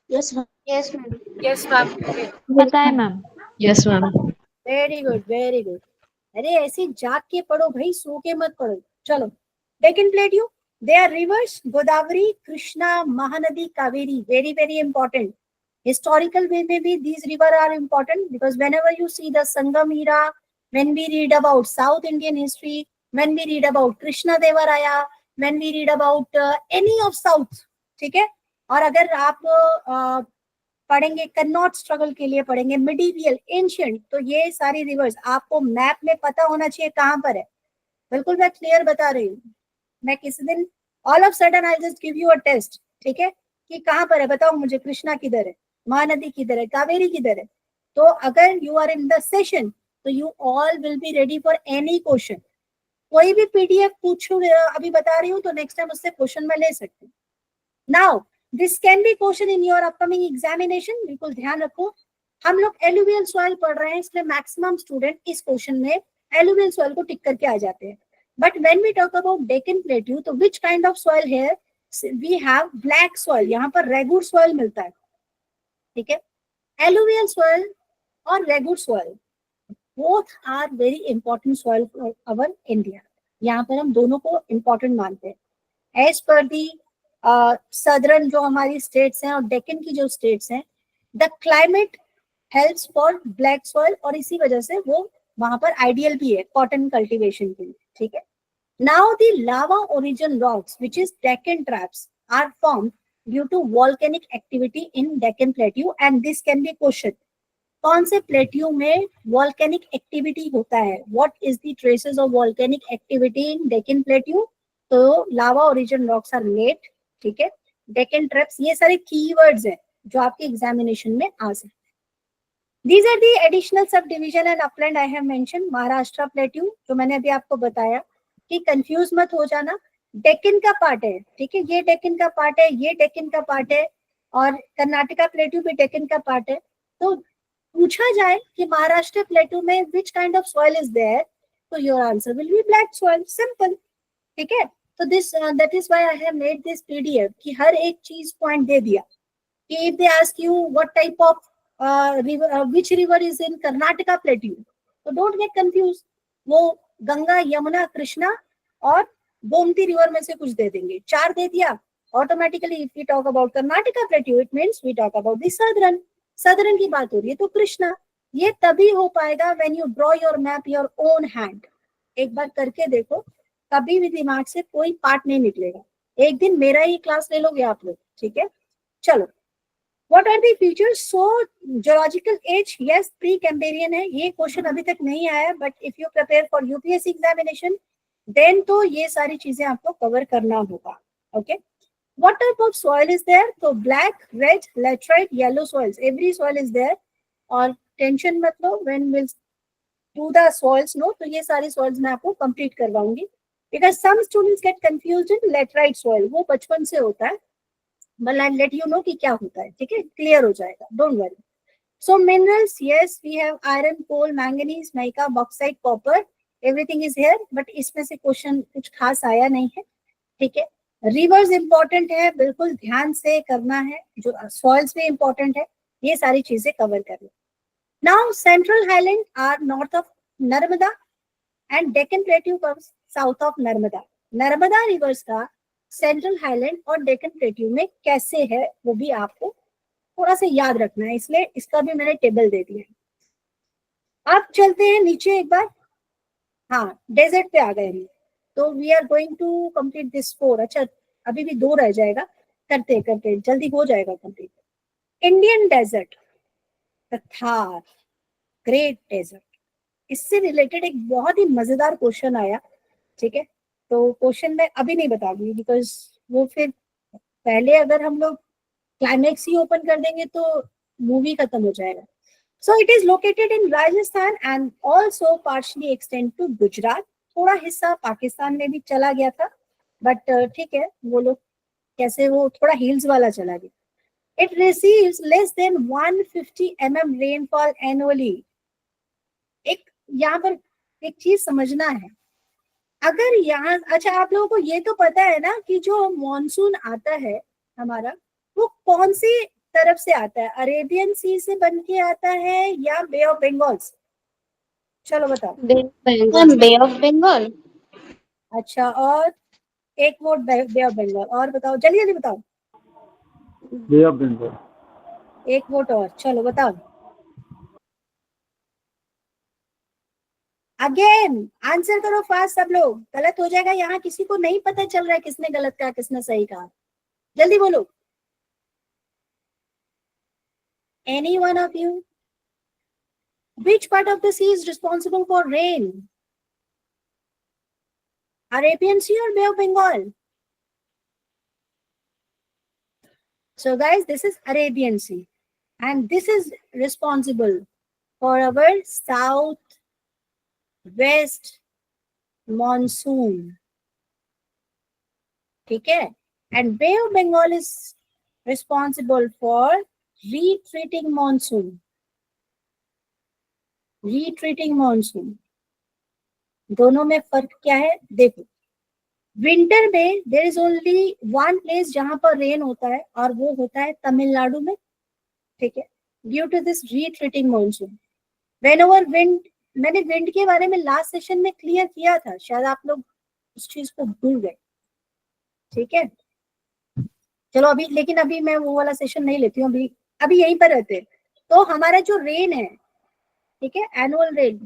Yes ma'am. Yes, ma'am. पता है ma'am. Yes ma'am. Very good, very good. अरे ऐसे जाग के पढ़ो भाई, सो के मत पढ़ो. चलो, Deccan plateau, they are rivers Godavari, Krishna, Mahanadi, Kaveri. Very very important. Historical way में भी these rivers are important because whenever you see the Sangam era, when we read about South Indian history, when we read about Krishna Devaraya, when we read about any of South, ठीक है. और अगर आप पढ़ेंगे Connaught struggle के लिए, पढ़ेंगे medieval, ancient, तो ये सारी रिवर्स आपको मैप में पता होना चाहिए कहाँ पर है. बिल्कुल मैं क्लियर बता रही हूँ. मैं किसी दिन all of sudden I just give you a test, ठीक है, कि कहाँ पर है बताओ मुझे, कृष्णा किधर है, महानदी किधर है, कावेरी किधर है। तो अगर you are in the session तो you all will be ready for any question. कोई भी पीडीएफ पूछू अभी बता रही हूँ तो नेक्स्ट टाइम उससे क्वेश्चन में ले सकते हैं। Now this can B question in your upcoming examination, बिल्कुल ध्यान रखो। हम लोग एलुवियल सॉइल पढ़ रहे हैं, इसलिए मैक्सिमम स्टूडेंट इस क्वेश्चन में एलुवियल सॉइल को टिक करके आ जाते हैं। But when we talk about Deccan plateau, तो विच काइंड ऑफ सॉइल है, वी हैव ब्लैक सॉइल, यहाँ पर रेगुर सॉइल मिलता है, ठीक है। एलुवियल सॉइल और regur soil both are very important soil for our India. यहाँ पर हम दोनों को important मानते हैं। As per the southern जो हमारी states हैं और डेक्कन की जो states हैं, the climate helps for black soil और इसी वजह से वो वहां पर ideal भी है cotton cultivation के लिए, ठीक है। Now the lava origin rocks which is Deccan traps are formed due to volcanic activity in Deccan Plateau and this can be questioned. कौन से प्लेट्यू में वॉल्केनिक एक्टिविटी होता है, what is the traces of volcanic activity in Deccan plateau. तो लावा origin rocks are late, ठीक है, Deccan traps, ये सारे कीवर्ड्स हैं जो आपके एग्जामिनेशन में आ सकते हैं। These are the additional sub division and upland I have mention. Maharashtra plateau जो मैंने अभी आपको बताया कि कंफ्यूज मत हो जाना, डेक्कन का पार्ट है, ठीक है, ये डेक्कन का पार्ट है, ये डेक्कन का पार्ट है और कर्नाटका प्लेट्यू भी डेक्कन का पार्ट है। तो पूछा जाए कि महाराष्ट्र प्लेटू में which kind of soil is there, तो your answer will be black soil, simple, ठीक है। तो this that is why I have made this PDF कि हर एक चीज पॉइंट दे दिया कि if they ask you what type of which river is in Karnataka plateau, तो डोंट गेट कंफ्यूज, वो गंगा, यमुना, कृष्णा और गोमती रिवर में से कुछ दे देंगे, 4 दे दिया automatically. If we talk about Karnataka plateau it means we talk about the southern की बात हो रही है, तो कृष्णा। ये तभी हो पाएगा when you draw your map your own hand. एक बार करके देखो, कभी भी दिमाग से कोई पार्ट नहीं निकलेगा। एक दिन मेरा ही क्लास ले लोगे आप लोग, ठीक है। चलो, what are the features, so geological age, yes Precambrian है, ये क्वेश्चन अभी तक नहीं आया, but if you prepare for UPSC examination then तो ये सारी चीजें आपको कवर करना होगा, okay. What type of soil is there? So black, red, laterite, yellow soils. Every soil is there. और टेंशन मत लो, when we'll do the soils, no, तो ये सारी soils मैं आपको complete करवाऊंगी, because some students get confused in laterite soil, वो बचपन से होता है, but I'll let you know कि क्या होता है, ठीक है, clear हो जाएगा, don't worry. So minerals, yes, we have iron, coal, manganese, mica, bauxite, copper, everything is here, but इसमें से क्वेश्चन कुछ खास आया नहीं है, ठीक है। रिवर्स इंपॉर्टेंट है, बिल्कुल ध्यान से करना है, जो सॉइल्स भी इंपॉर्टेंट है, ये सारी चीजें कवर करना। Now central highland are north of Narmada and Deccan plateau comes south of Narmada. Narmada rivers का सेंट्रल हाईलैंड और डेक्कन प्लेट्यू में कैसे है वो भी आपको थोड़ा सा याद रखना है, इसलिए इसका भी मैंने टेबल दे दिया है। अब चलते हैं नीचे एक बार, हाँ डेजर्ट पे आ गए हम, तो we are going to complete this 4। अच्छा अभी भी 2 रह जाएगा, करते करते जल्दी हो जाएगा complete. Indian desert, the Thar great desert, इससे रिलेटेड एक बहुत ही मजेदार क्वेश्चन आया, ठीक है। तो क्वेश्चन मैं अभी नहीं बताऊंगी बिकॉज वो फिर पहले अगर हम लोग क्लाइमेक्स ही ओपन कर देंगे तो मूवी खत्म हो जाएगा। So it is located in Rajasthan and also partially extend to Gujarat, थोड़ा हिस्सा पाकिस्तान में भी चला गया था, बट ठीक है, वो लोग कैसे वो थोड़ा हिल्स वाला चला गया। It receives less than 150 mm rainfall annually. एक यहाँ पर एक चीज समझना है, अगर यहाँ, अच्छा आप लोगों को ये तो पता है ना कि जो मॉनसून आता है हमारा, वो कौन सी तरफ से आता है, अरेबियन सी से बन के आता है या बे ऑफ बंगाल से? चलो बताओ। बे ऑफ बंगाल। अच्छा, और एक वोट बे ऑफ बंगाल, और बताओ जल्दी जल्दी बताओ। बे ऑफ बंगाल। एक वोट और, चलो बताओ। अगेन आंसर करो फास्ट सब लोग, गलत हो जाएगा, यहाँ किसी को नहीं पता चल रहा है किसने गलत कहा किसने सही कहा, जल्दी बोलो। Any one of you? Which part of the sea is responsible for rain? Arabian Sea or Bay of Bengal? So guys, this is Arabian Sea, and this is responsible for our south west monsoon. ठीक है? And Bay of Bengal is responsible for retreating monsoon. Retreating monsoon. दोनों में फर्क क्या है? देखो, winter में there is only one place जहां पर रेन होता है, और वो होता है तमिलनाडु में. ठीक है? Due to this retreating monsoon. Whenever wind, मैंने विंड के बारे में लास्ट सेशन में क्लियर किया था, शायद आप लोग उस चीज को भूल गए. ठीक है, चलो अभी, लेकिन अभी मैं वो वाला सेशन नहीं लेती हूँ, अभी यहीं पर रहते हैं. तो हमारा जो रेन है, ठीक है, एनुअल रेन,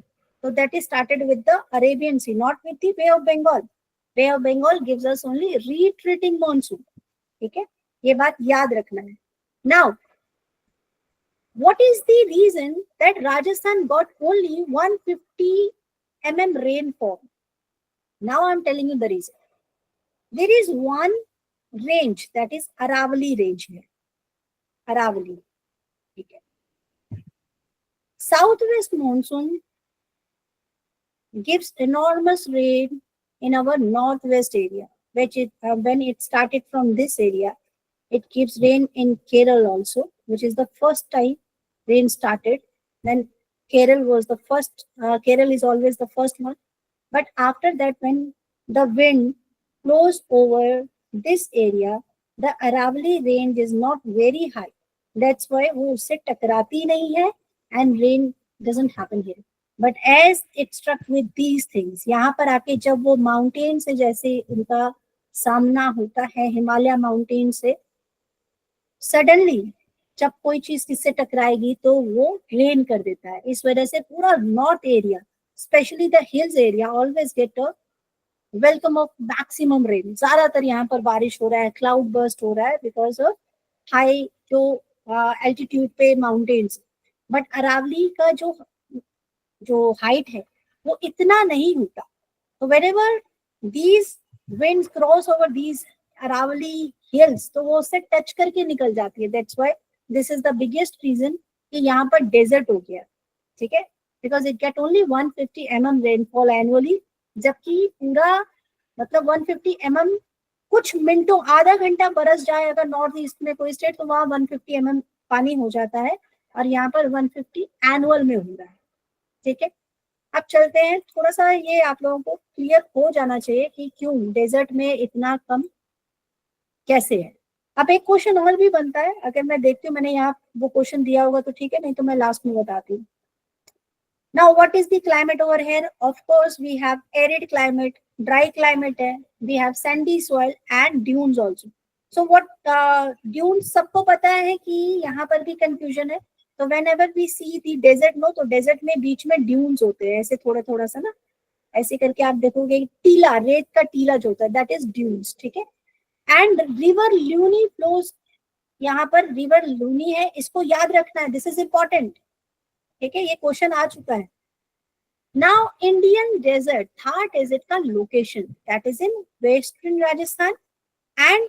तो that is started with the Arabian sea, not with the bay of Bengal. Bay of Bengal gives us only retreating monsoon. ठीक है, ये बात याद रखना है. Now what is the reason that Rajasthan got only 150 mm rainfall? Now I'm telling you the reason. There is one range, that is Aravalli range here. Aravalli. Okay. Southwest monsoon gives enormous rain in our northwest area, which is when it started from this area, it gives rain in Kerala also, which is the first time rain started. Then Kerala was the first, Kerala is always the first one. But after that, when the wind blows over this area, the Aravalli range is not very high. That's why वो उससे टकराती नहीं है, and rain doesn't happen here. But as it struck with these things, यहाँ पर आके जब वो माउंटेन से जैसे उनका सामना होता है, हिमालय माउंटेन से, सडनली जब कोई चीज किससे टकराएगी तो वो रेन कर देता है. इस वजह से पूरा north area, specially the hills area, always get a welcome of maximum rain. ज्यादातर यहाँ पर बारिश हो रहा है, क्लाउड बर्स्ट हो रहा है बिकॉज ऑफ हाई जो एल्टीट्यूड पे माउंटेन्स. बट अरावली का जो हाइट है वो इतना नहीं होता. तो whenever these winds cross over these Aravalli hills, तो वो उससे टच करके निकल जाती है. That's why this is the biggest reason कि यहाँ पर डेजर्ट हो गया. ठीक है, because it get only 150 mm rainfall annually, जबकि पूरा मतलब 150 mm कुछ मिनटों, आधा घंटा बरस जाए अगर नॉर्थ ईस्ट में कोई स्टेट, तो वहां 150 mm पानी हो जाता है, और यहाँ पर 150 एनुअल में हो रहा है. ठीक है, अब चलते हैं, थोड़ा सा ये आप लोगों को क्लियर हो जाना चाहिए कि क्यों डेजर्ट में इतना कम कैसे है. अब एक क्वेश्चन और भी बनता है, अगर मैं देखती हूँ मैंने यहाँ वो क्वेश्चन दिया होगा तो ठीक है, नहीं तो मैं लास्ट में बताती हूँ. Now, what is the climate over here? Of course, we have arid climate, dry climate है, we have sandy soil and dunes also. So what dunes सबको पता है कि यहाँ पर भी confusion है. तो whenever we see the desert, no, तो desert में बीच में dunes होते हैं, ऐसे थोड़ा थोड़ा सा ना, ऐसे करके आप देखोगे टीला, रेत का टीला जो होता है, that is dunes. ठीक है, and river Luni flows, यहाँ पर river Luni है, इसको याद रखना है, this is important. ठीक है, ये क्वेश्चन आ चुका है. Now Indian desert, Thar desert का location, that is in western Rajasthan, and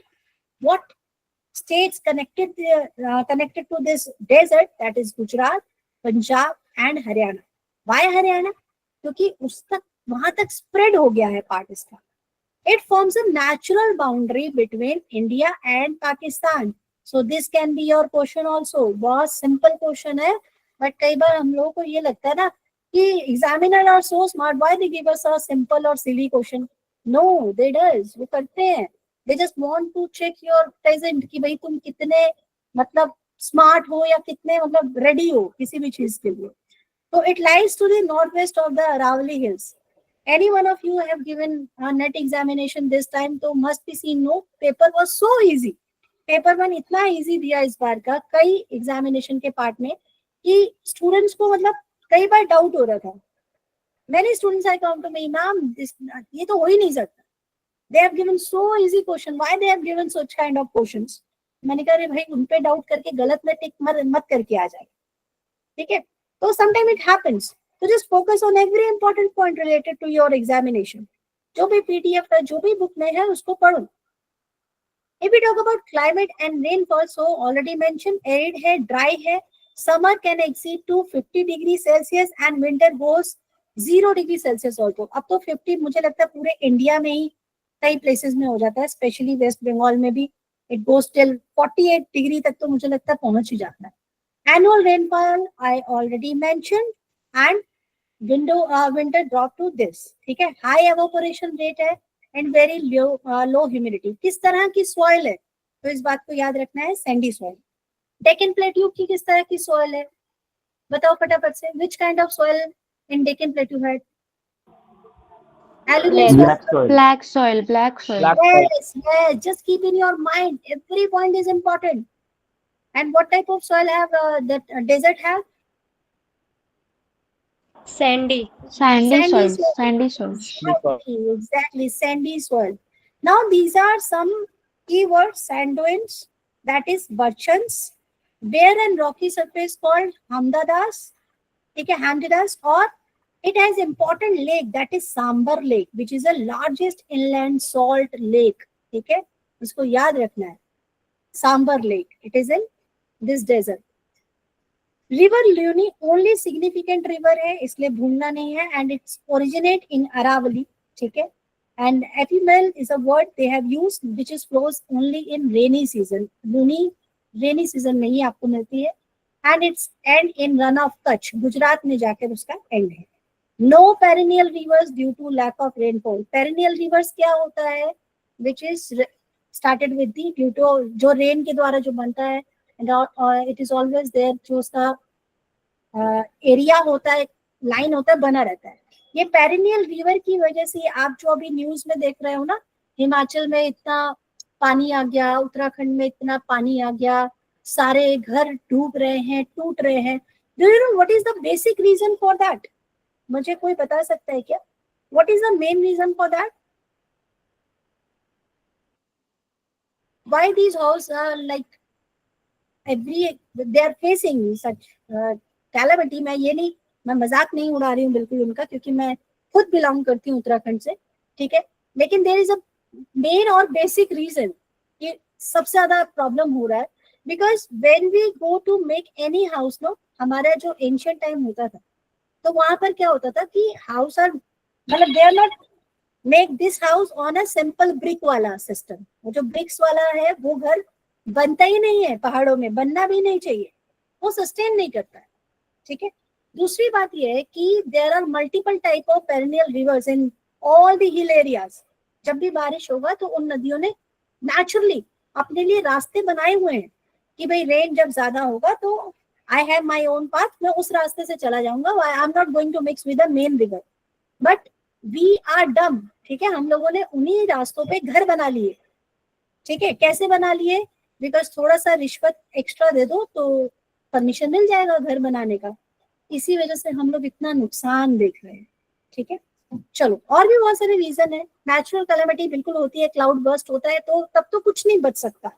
what states connected to this desert, that is Gujarat, Punjab and Haryana. Why Haryana? क्योंकि उस तक, वहां तक स्प्रेड हो गया है पार्ट इसका. It forms a natural boundary between India and Pakistan. So this can be your question also. बहुत सिंपल क्वेश्चन है, बट कई बार हम लोगों को ये लगता है ना कि examiner are so smart, why they give us a simple और silly question. No, they does, वो करते हैं, they just want to check your present कि भाई तुम कितने मतलब स्मार्ट हो या कितने मतलब रेडी हो किसी भी चीज के लिए. तो it lies to the north west of the Aravalli hills. Any one of you have given a net examination this time, तो must be seen, no, paper was so easy. Paper 1 इतना इजी दिया इस बार का, कई एग्जामिनेशन के part में, कि students को मतलब कई बार डाउट हो रहा था. मैंने स्टूडेंट्स आई काउंट में, मैम ये तो हो ही नहीं सकता. They have given so easy question, why they have given such kind of questions. मैंने कहा अरे भाई उन पे डाउट करके गलत में टिक मत करके आ जाए. ठीक है, तो समटाइम इट हैपेंस. तो just focus on every important point related to your examination. जो भी पीडीएफ है, जो भी बुक में है, उसको पढ़ो. If we talk about climate and rainfall, so already mentioned, arid है, dry है, summer can exceed to 50 degree Celsius and winter goes 0 degree Celsius also. अब तो 50 मुझे लगता है पूरे इंडिया में ही कई प्लेसेस में हो जाता है, स्पेशली वेस्ट बंगाल में भी it goes till 48 डिग्री तक तो मुझे लगता है पहुंच ही जाता है. Annual rainfall I already mentioned and winter drop to this. ठीक है, high evaporation rate है and very low humidity. किस तरह की soil है तो इस बात को याद रखना है, sandy soil. Deccan Plateau की किस तरह की soil है बताओ फटाफट से. Which kind of soil in Deccan Plateau है? Alluvial soil. Black soil. Black soil, black soil. Black soil. Yes, just keep in your mind. Every point is important. And what type of soil have that desert have? Sandy. Sandy Sandy soil, soil. sandy soil. Okay, exactly, sandy soil. Now these are some keywords: sandoins, that is Burchans, bare and rocky surface called Hamdadas, okay, Hamdadas, or it has important lake, that is Sambar Lake, which is the largest inland salt lake. Okay, इसको याद रखना है. Sambar Lake, it is in this desert. River Luni only significant river है, इसलिए भूलना नहीं है, and it's originate in Aravali, ठीक है. And ephemeral is a word they have used which is flows only in rainy season. Luni rainy season में ही आपको मिलती है, and it's end in run of Kutch, Gujarat में जाकर उसका end है. No perennial rivers due to lack of rainfall. Perennial rivers क्या होता है? Which is started with the due to जो rain के द्वारा जो बनता है, and it is always there जो उसका एरिया होता है, लाइन होता है, बना रहता है. ये पेरिनियल रिवर की वजह से आप जो अभी न्यूज में देख रहे हो ना, हिमाचल में इतना पानी आ गया, उत्तराखंड में इतना पानी आ गया, सारे घर डूब रहे हैं, टूट रहे हैं. Do you know what is the basic reason for that? मुझे कोई बता सकता है क्या? What is the main reason for that? Why these houses are like they are facing such calamity? मैं मजाक नहीं उड़ा रही हूँ बिल्कुल उनका, क्योंकि मैं खुद बिलोंग करती हूँ उत्तराखंड से, ठीक है. लेकिन देयर इज अ मेन और बेसिक रीजन कि सबसे ज्यादा प्रॉब्लम हो रहा है, because when we go to make any house, no, हमारा जो एंशिएंट टाइम होता था तो वहां पर क्या होता था कि हाउस आर मतलब they are not make this house on a simple brick वाला सिस्टम. वो जो ब्रिक्स वाला है वो घर बनता ही नहीं है, पहाड़ों में बनना भी नहीं चाहिए, वो सस्टेन नहीं करता है, ठीक है. दूसरी बात यह है कि there are multiple type of perennial rivers in all the hill areas. जब भी बारिश होगा तो उन नदियों ने नेचुरली अपने लिए रास्ते बनाए हुए हैं कि भाई रेन जब ज्यादा होगा तो I have my own path, मैं उस रास्ते से चला जाऊंगा, I am not going to mix with the main river. But we are dumb, ठीक है. हम लोगों ने उन्हीं रास्तों पे घर बना लिए, ठीक है. कैसे बना लिए? बिकॉज थोड़ा सा रिश्वत एक्स्ट्रा दे दो तो परमिशन मिल जाएगा घर बनाने का. इसी वजह से हम लोग इतना नुकसान देख रहे हैं, ठीक है. चलो, और भी बहुत सारे रीजन है. नेचुरल कैलेमिटी बिल्कुल होती है, क्लाउड बर्स्ट होता है तो तब तो कुछ नहीं बच सकता.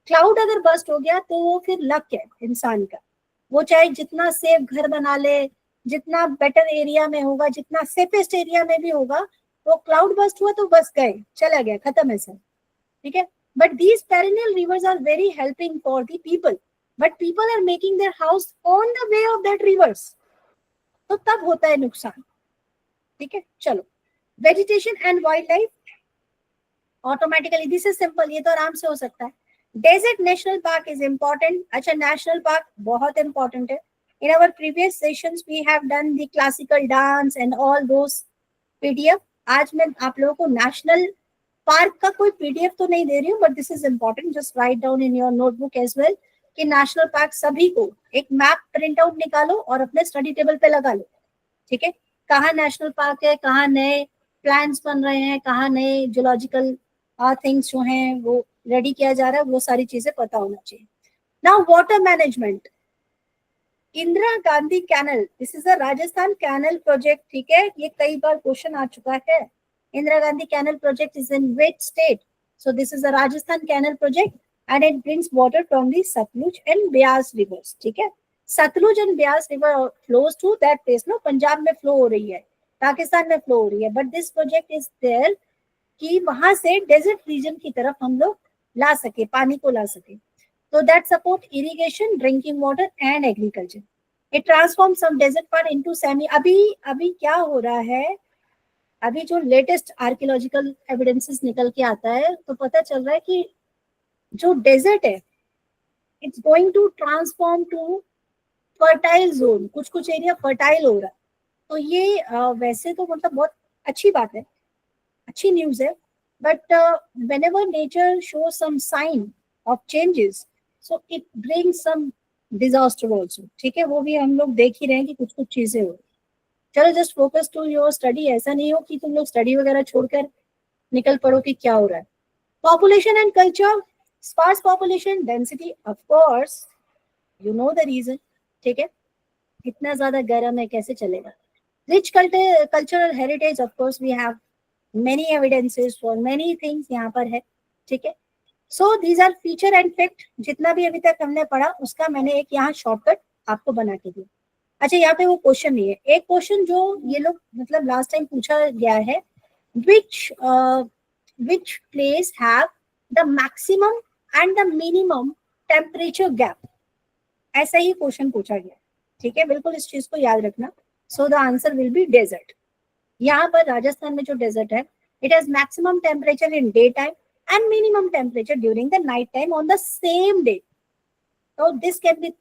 क्लाउड अगर बर्स्ट हो गया तो वो फिर लक है इंसान का. वो चाहे जितना सेफ घर बना ले, जितना बेटर एरिया में होगा, जितना सेफेस्ट एरिया में भी होगा, तो क्लाउड बर्स्ट हुआ तो बस गए, चला गया, खत्म है सब, ठीक है. But these perennial rivers are very helping for the people, but people are making their house on the way of that rivers, तो तब होता है नुकसान, ठीक है. चलो, vegetation and wild life automatically, this is simple, ये तो आराम से हो सकता है. Desert national park is important. अच्छा, नेशनल पार्क बहुत इंपॉर्टेंट है. In our previous sessions, we have done the classical dance and all those PDF. आज मैं आप लोगों को नेशनल पार्क का कोई PDF तो नहीं दे रही हूँ, but this is important. Just write down in your notebook as well कि नेशनल पार्क सभी को एक मैप प्रिंट आउट निकालो और अपने स्टडी टेबल पे लगा लो, ठीक है. कहाँ नेशनल पार्क है, कहाँ नए प्लान्स बन रहे हैं, कहाँ नए जूलॉजिकल थिंग्स जो हैं वो रेडी किया जा रहा है, वो सारी चीजें पता होना चाहिए. Now water management, Indira Gandhi canal, this is a Rajasthan canal project, ठीक है. ये कई बार क्वेश्चन आ चुका है. Indira Gandhi canal project is in which state? So this is a Rajasthan canal project and it brings water from the Sutlej and Beas rivers, ठीक है. Sutlej and Beas river flows to that place, no, Punjab में फ्लो हो रही है, पाकिस्तान में फ्लो हो रही है, but this project is there कि वहां से डेजर्ट रीजन की तरफ हम लोग ला सके, पानी को ला सके. So that support irrigation, drinking water and agriculture. It transforms some desert part into semi. अभी क्या हो रहा है, अभी जो लेटेस्ट आर्कियोलॉजिकल एविडेंसेस निकल के आता है तो पता चल रहा है कि जो डेजर्ट है it's going to transform to fertile zone. कुछ कुछ एरिया फर्टाइल हो रहा है. तो ये वैसे तो मतलब बहुत अच्छी बात है, अच्छी न्यूज है. But whenever nature shows some sign of changes, so it brings some disaster also. ठीक है, वो भी हम लोग देख ही रहे हैं कि कुछ कुछ चीजें हो. चलो just focus to your study. ऐसा नहीं हो कि तुम लोग स्टडी वगैरह छोड़कर निकल पड़ो कि क्या हो रहा है. Population and culture. Sparse population density, of course you know the region. ठीक है, इतना ज्यादा गर्म है, कैसे चलेगा. Rich cultural heritage, of course we have many evidences for many things यहाँ पर है. ठीक है, so these are feature and fact. जितना भी अभी तक हमने पढ़ा उसका मैंने एक यहाँ शॉर्टकट आपको बना के दिया. अच्छा, यहाँ पे वो क्वेश्चन नहीं है. एक क्वेश्चन जो ये लोग मतलब लास्ट टाइम पूछा गया है, which place have the maximum and the minimum temperature gap. ऐसा ही क्वेश्चन पूछा गया. ठीक है, बिल्कुल इस चीज को याद रखना. So the answer will be desert. यहाँ पर राजस्थान में जो डेजर्ट है, it has maximum temperature in day time and minimum temperature during the night time on the same day. तो this can be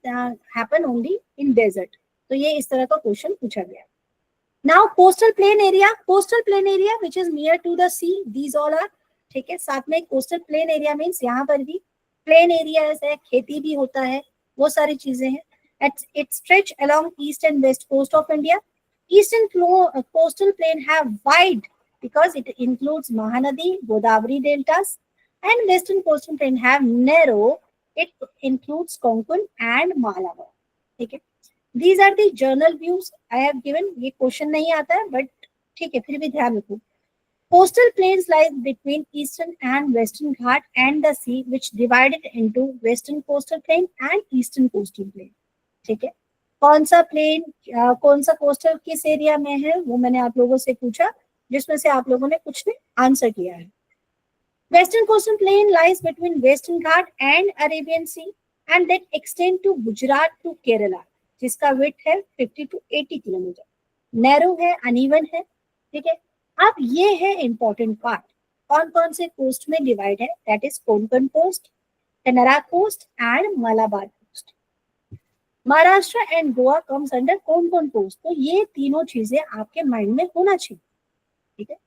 happen only in desert. तो ये इस तरह का क्वेश्चन पूछा गया. Now coastal plain area. Coastal plain area which is near to the sea, these all are. ठीक है, साथ में कोस्टल प्लेन एरिया मीन्स यहाँ पर भी प्लेन एरियाज है, खेती भी होता है, वो सारी चीजें हैं. It stretch along east and west coast of India. Eastern coastal plain have wide because it includes Mahanadi, Godavari deltas, and western coastal plain have narrow. It includes Konkan and Malabar. ठीक है, these are the journal views I have given. ये question नहीं आता है but ठीक है, फिर भी ध्यान रखो. Coastal plains lie between eastern and western Ghat and the sea, which divided into western coastal plain and eastern coastal plain. ठीक है, कौन सा प्लेन कौन सा कोस्टल किस एरिया में है वो मैंने आप लोगों से पूछा, जिसमें से आप लोगों ने कुछ ने आंसर किया है. Western coastal plain lies between western Ghat and Arabian sea and that extend to Gujarat to Kerala, जिसका विड्थ है 50 to 80 किलोमीटर. नैरो है, अनइवन है. ठीक है, अब ये है इंपॉर्टेंट पार्ट. कौन कौन से कोस्ट में डिवाइड है, that is Konkan coast, Canara coast and Malabar coast. Maharashtra and Goa comes under Konkan coast. तो ये तीनों चीजें आपके माइंड में होना चाहिए. ठीक है,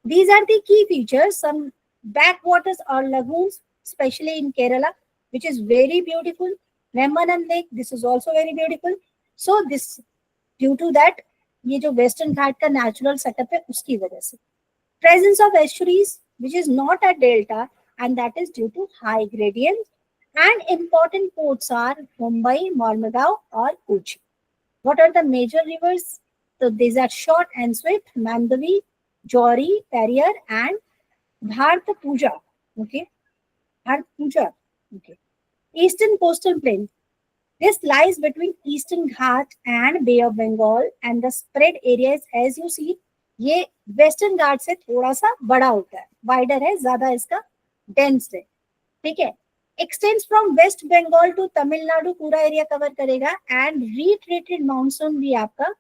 these are the key features. Some backwaters or lagoons, especially in Kerala, which is very beautiful. Vembanan Lake, this is also very beautiful. So this, due to that, ये जो वेस्टर्न घाट का नेचुरल सेटअप है उसकी वजह से. Presence of estuaries, which is not a delta, and that is due to high gradient. And important ports are Mumbai, Mormugao, or Kochi. What are the major rivers? So these are short and swift: Mandavi, Jori, Periyar, and Bhartapuja. Okay, Bhartapuja. Okay. Eastern coastal plain. This lies between Eastern Ghat and Bay of Bengal, and the spread areas, as you see, ये Western Ghat से थोड़ा सा बड़ा होता है, wider है, ज्यादा इसका dense है. ठीक है, extends from West Bengal to Tamil Nadu, पूरा एरिया कवर करेगा. and retreated monsoon भी आपका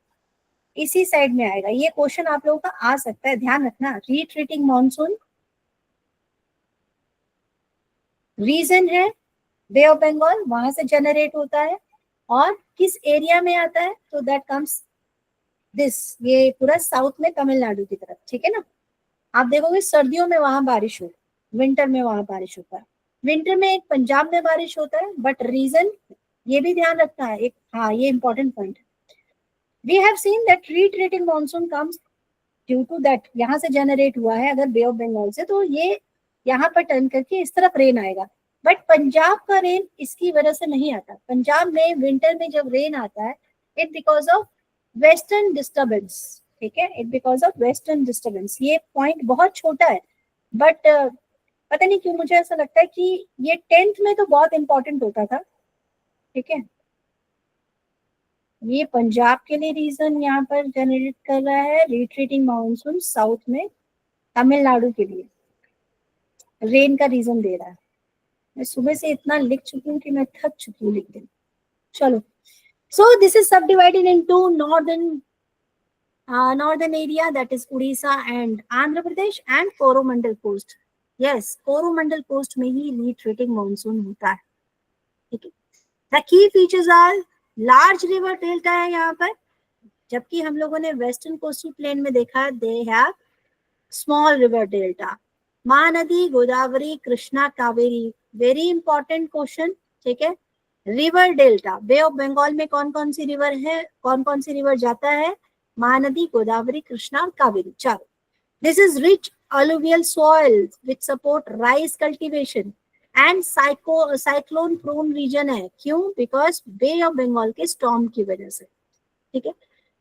इसी साइड में आएगा. ये क्वेश्चन आप लोगों का आ सकता है, ध्यान रखना. retreating monsoon रीजन है बे ऑफ बंगाल, वहां से जनरेट होता है. और किस एरिया में आता है, तो दैट कम्स दिस, ये पूरा साउथ में तमिलनाडु की तरफ. ठीक है ना, आप देखोगे सर्दियों में वहां बारिश हो, विंटर में वहां बारिश होता है. विंटर में एक पंजाब में बारिश होता है, बट रीजन ये भी ध्यान रखना है एक. हाँ, ये इंपॉर्टेंट पॉइंट है. We have seen that retreating monsoon comes due to that, यहाँ से जनरेट हुआ है अगर बे ऑफ बंगाल से, तो ये यहाँ पर टर्न करके इस तरफ रेन आएगा. बट पंजाब का रेन इसकी वजह से नहीं आता. पंजाब में विंटर में जब रेन आता है, it because of western disturbance. ठीक है, it because of western disturbance. ये पॉइंट बहुत छोटा है, बट पता नहीं क्यों मुझे ऐसा लगता है कि ये 10th में तो बहुत इंपॉर्टेंट होता था. ठीक है, ये पंजाब के लिए रीजन यहाँ पर जनरेट कर रहा है, रिट्रीटिंग मानसून साउथ में तमिलनाडु के लिए. रेन का रीजन दे रहा है। मैं सुबह से इतना लिख चुकी हूँ कि मैं थक चुकी हूँ लिख के। चलो, so this is subdivided into northern area, that is Odisha and Andhra Pradesh, and Coromandel coast. Yes, Coromandel coast में ही retreating monsoon होता है, ठीक है। The key features are large river delta है यहाँ पर, जबकि हम लोगों ने वेस्टर्न कोस्टल प्लेन में देखा they have small river delta. Mahanadi, Godavari, Krishna, Kaveri, very important question, ठीक है। River delta, bay of Bengal में कौन कौन सी रिवर है, कौन कौन सी रिवर जाता है, महानदी, गोदावरी, कृष्णा और कावेरी, चारों। This is rich alluvial soils which support rice cultivation and cyclone prone region है, क्यों, बिकॉज बे ऑफ बंगाल के स्टॉर्म की वजह से, ठीक है।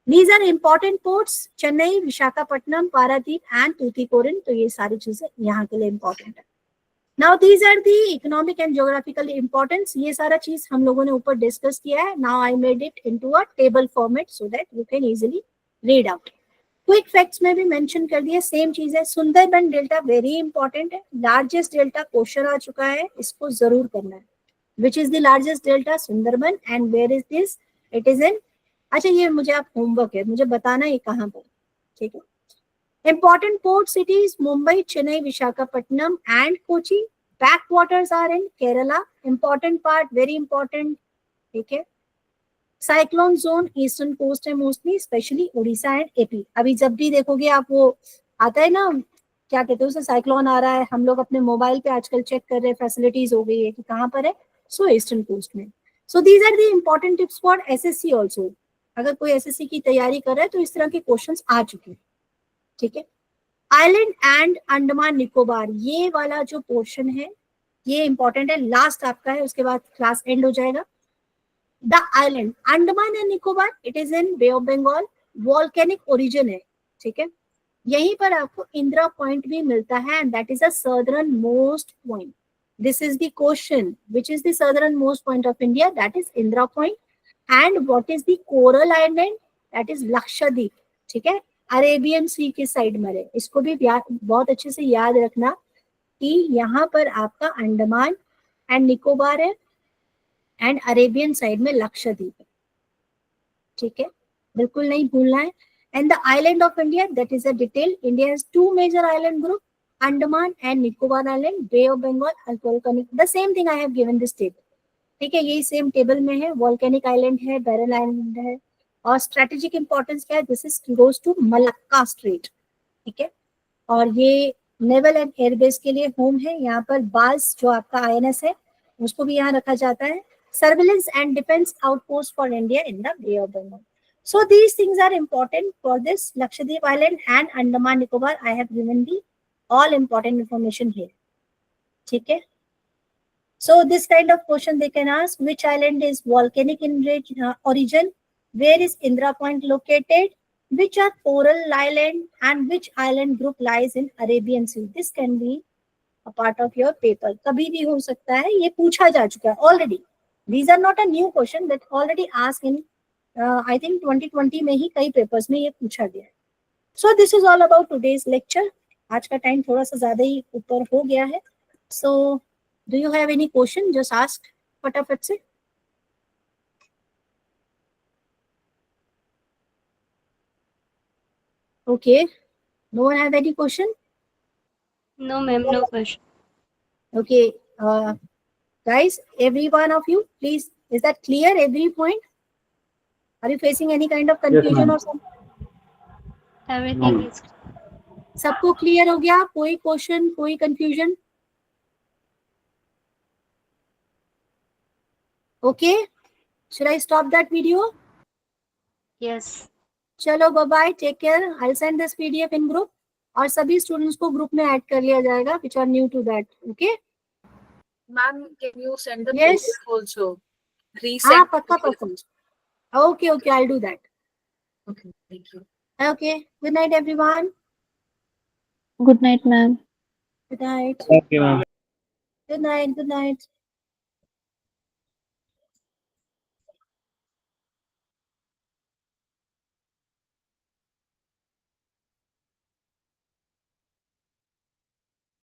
These are important ports, Chennai, Visakhapatnam, Paradip and Tuticorin, तो ये सारी चीजें यहाँ के लिए इंपॉर्टेंट है। Now these are the economic and geographical importance, ये सारा चीज हम लोगों ने ऊपर डिस्कस किया है। Now I made it into a table format so that you can easily read out. Quick facts में भी मेंशन कर दिया, सेम चीज है। सुंदरबन डेल्टा वेरी इंपॉर्टेंट है, लार्जेस्ट डेल्टा क्वेश्चन आ चुका है, इसको जरूर करना है। Which is the largest delta, Sundarban, and where is this, it is in, अच्छा ये मुझे आप होमवर्क है, मुझे बताना ये कहाँ पर, ठीक है। Important port cities Mumbai, Chennai, Visakhapatnam and Kochi. Back waters are in Kerala, important part, very important, ठीक है। साइक्लोन जोन ईस्टर्न कोस्ट है mostly, specially Orissa and AP. अभी जब भी देखोगे आप वो आता है ना, क्या कहते हैं उसे, साइक्लोन आ रहा है, हम लोग अपने मोबाइल पे आजकल चेक कर रहे हैं, फैसिलिटीज हो गई है कि कहाँ पर है, सो ईस्टर्न कोस्ट में। So these are the important tips for SSC also. अगर कोई एसएससी की तैयारी कर रहा है तो इस तरह के क्वेश्चंस आ चुके हैं, ठीक है। आइलैंड एंड अंडमान निकोबार, ये वाला जो पोर्शन है ये इंपॉर्टेंट है, लास्ट आपका है, उसके बाद क्लास एंड हो जाएगा। The island Andaman and Nicobar, it is in bay of Bengal, volcanic origin है, ठीक है। यहीं पर आपको इंदिरा पॉइंट भी मिलता है, and that is a southern most point. This is the question, which is the southern most point of India, that is Indira point. And what is the coral island, that is Lakshadweep, ठीक है। Arabian सी के side में है, इसको भी बहुत अच्छे से याद रखना कि यहाँ पर आपका अंडमान एंड निकोबार है एंड अरेबियन साइड में लक्षद्वीप है, ठीक है, बिल्कुल नहीं भूलना है। And the island of India, that is a detail, India has two major island group, Andaman and Nicobar island, bay of Bengal and volcanic, the same thing I have given this table, ठीक है, यही सेम टेबल में है। Volcanic island है, barren island है, और strategic importance क्या है, this is goes to Malacca strait, ठीक है। और ये नेवल एंड एयरबेस के लिए होम है, यहाँ पर बाल्स जो आपका आईएनएस है उसको भी यहाँ रखा जाता है। Surveillance and defence outpost for India in the bay of Bengal. So these things are important for this Lakshadweep Island and Andaman Nicobar. I have given the all important information here. ठीक है? So this kind of question they can ask: which island is volcanic in origin? Where is Indira Point located? Which are coral island and which island group lies in Arabian Sea? This can be a part of your paper. कभी भी हो सकता है, ये पूछा जा चुका है already. These are not a new question that already asked in I think 2020 में ही कई पेपर्स में ये पूछा गया है. So this is all about today's lecture. आज का टाइम थोड़ा सा ज्यादा ही ऊपर हो गया है. So do you have any question? Just ask फटाफट से. Okay. No one have any question? No, ma'am, no question. Okay. Guys, every one of you, please, is that clear? Every point? Are you facing any kind of confusion or something? Everything is सबको clear हो गया? कोई question, कोई confusion? Okay. Should I stop that video? yes. चलो bye bye, take care. I'll send this PDF in group और सभी students को group में ऐड कर लिया जाएगा which are new to that. Okay? Ma'am, can you send the Yes. PDF also? हाँ, Resend. पक्का पक्का. Okay, okay, I'll do that. Okay, thank you. Okay. Good night, everyone. Good night, ma'am. Good night. Okay, ma'am. Good night. Good night.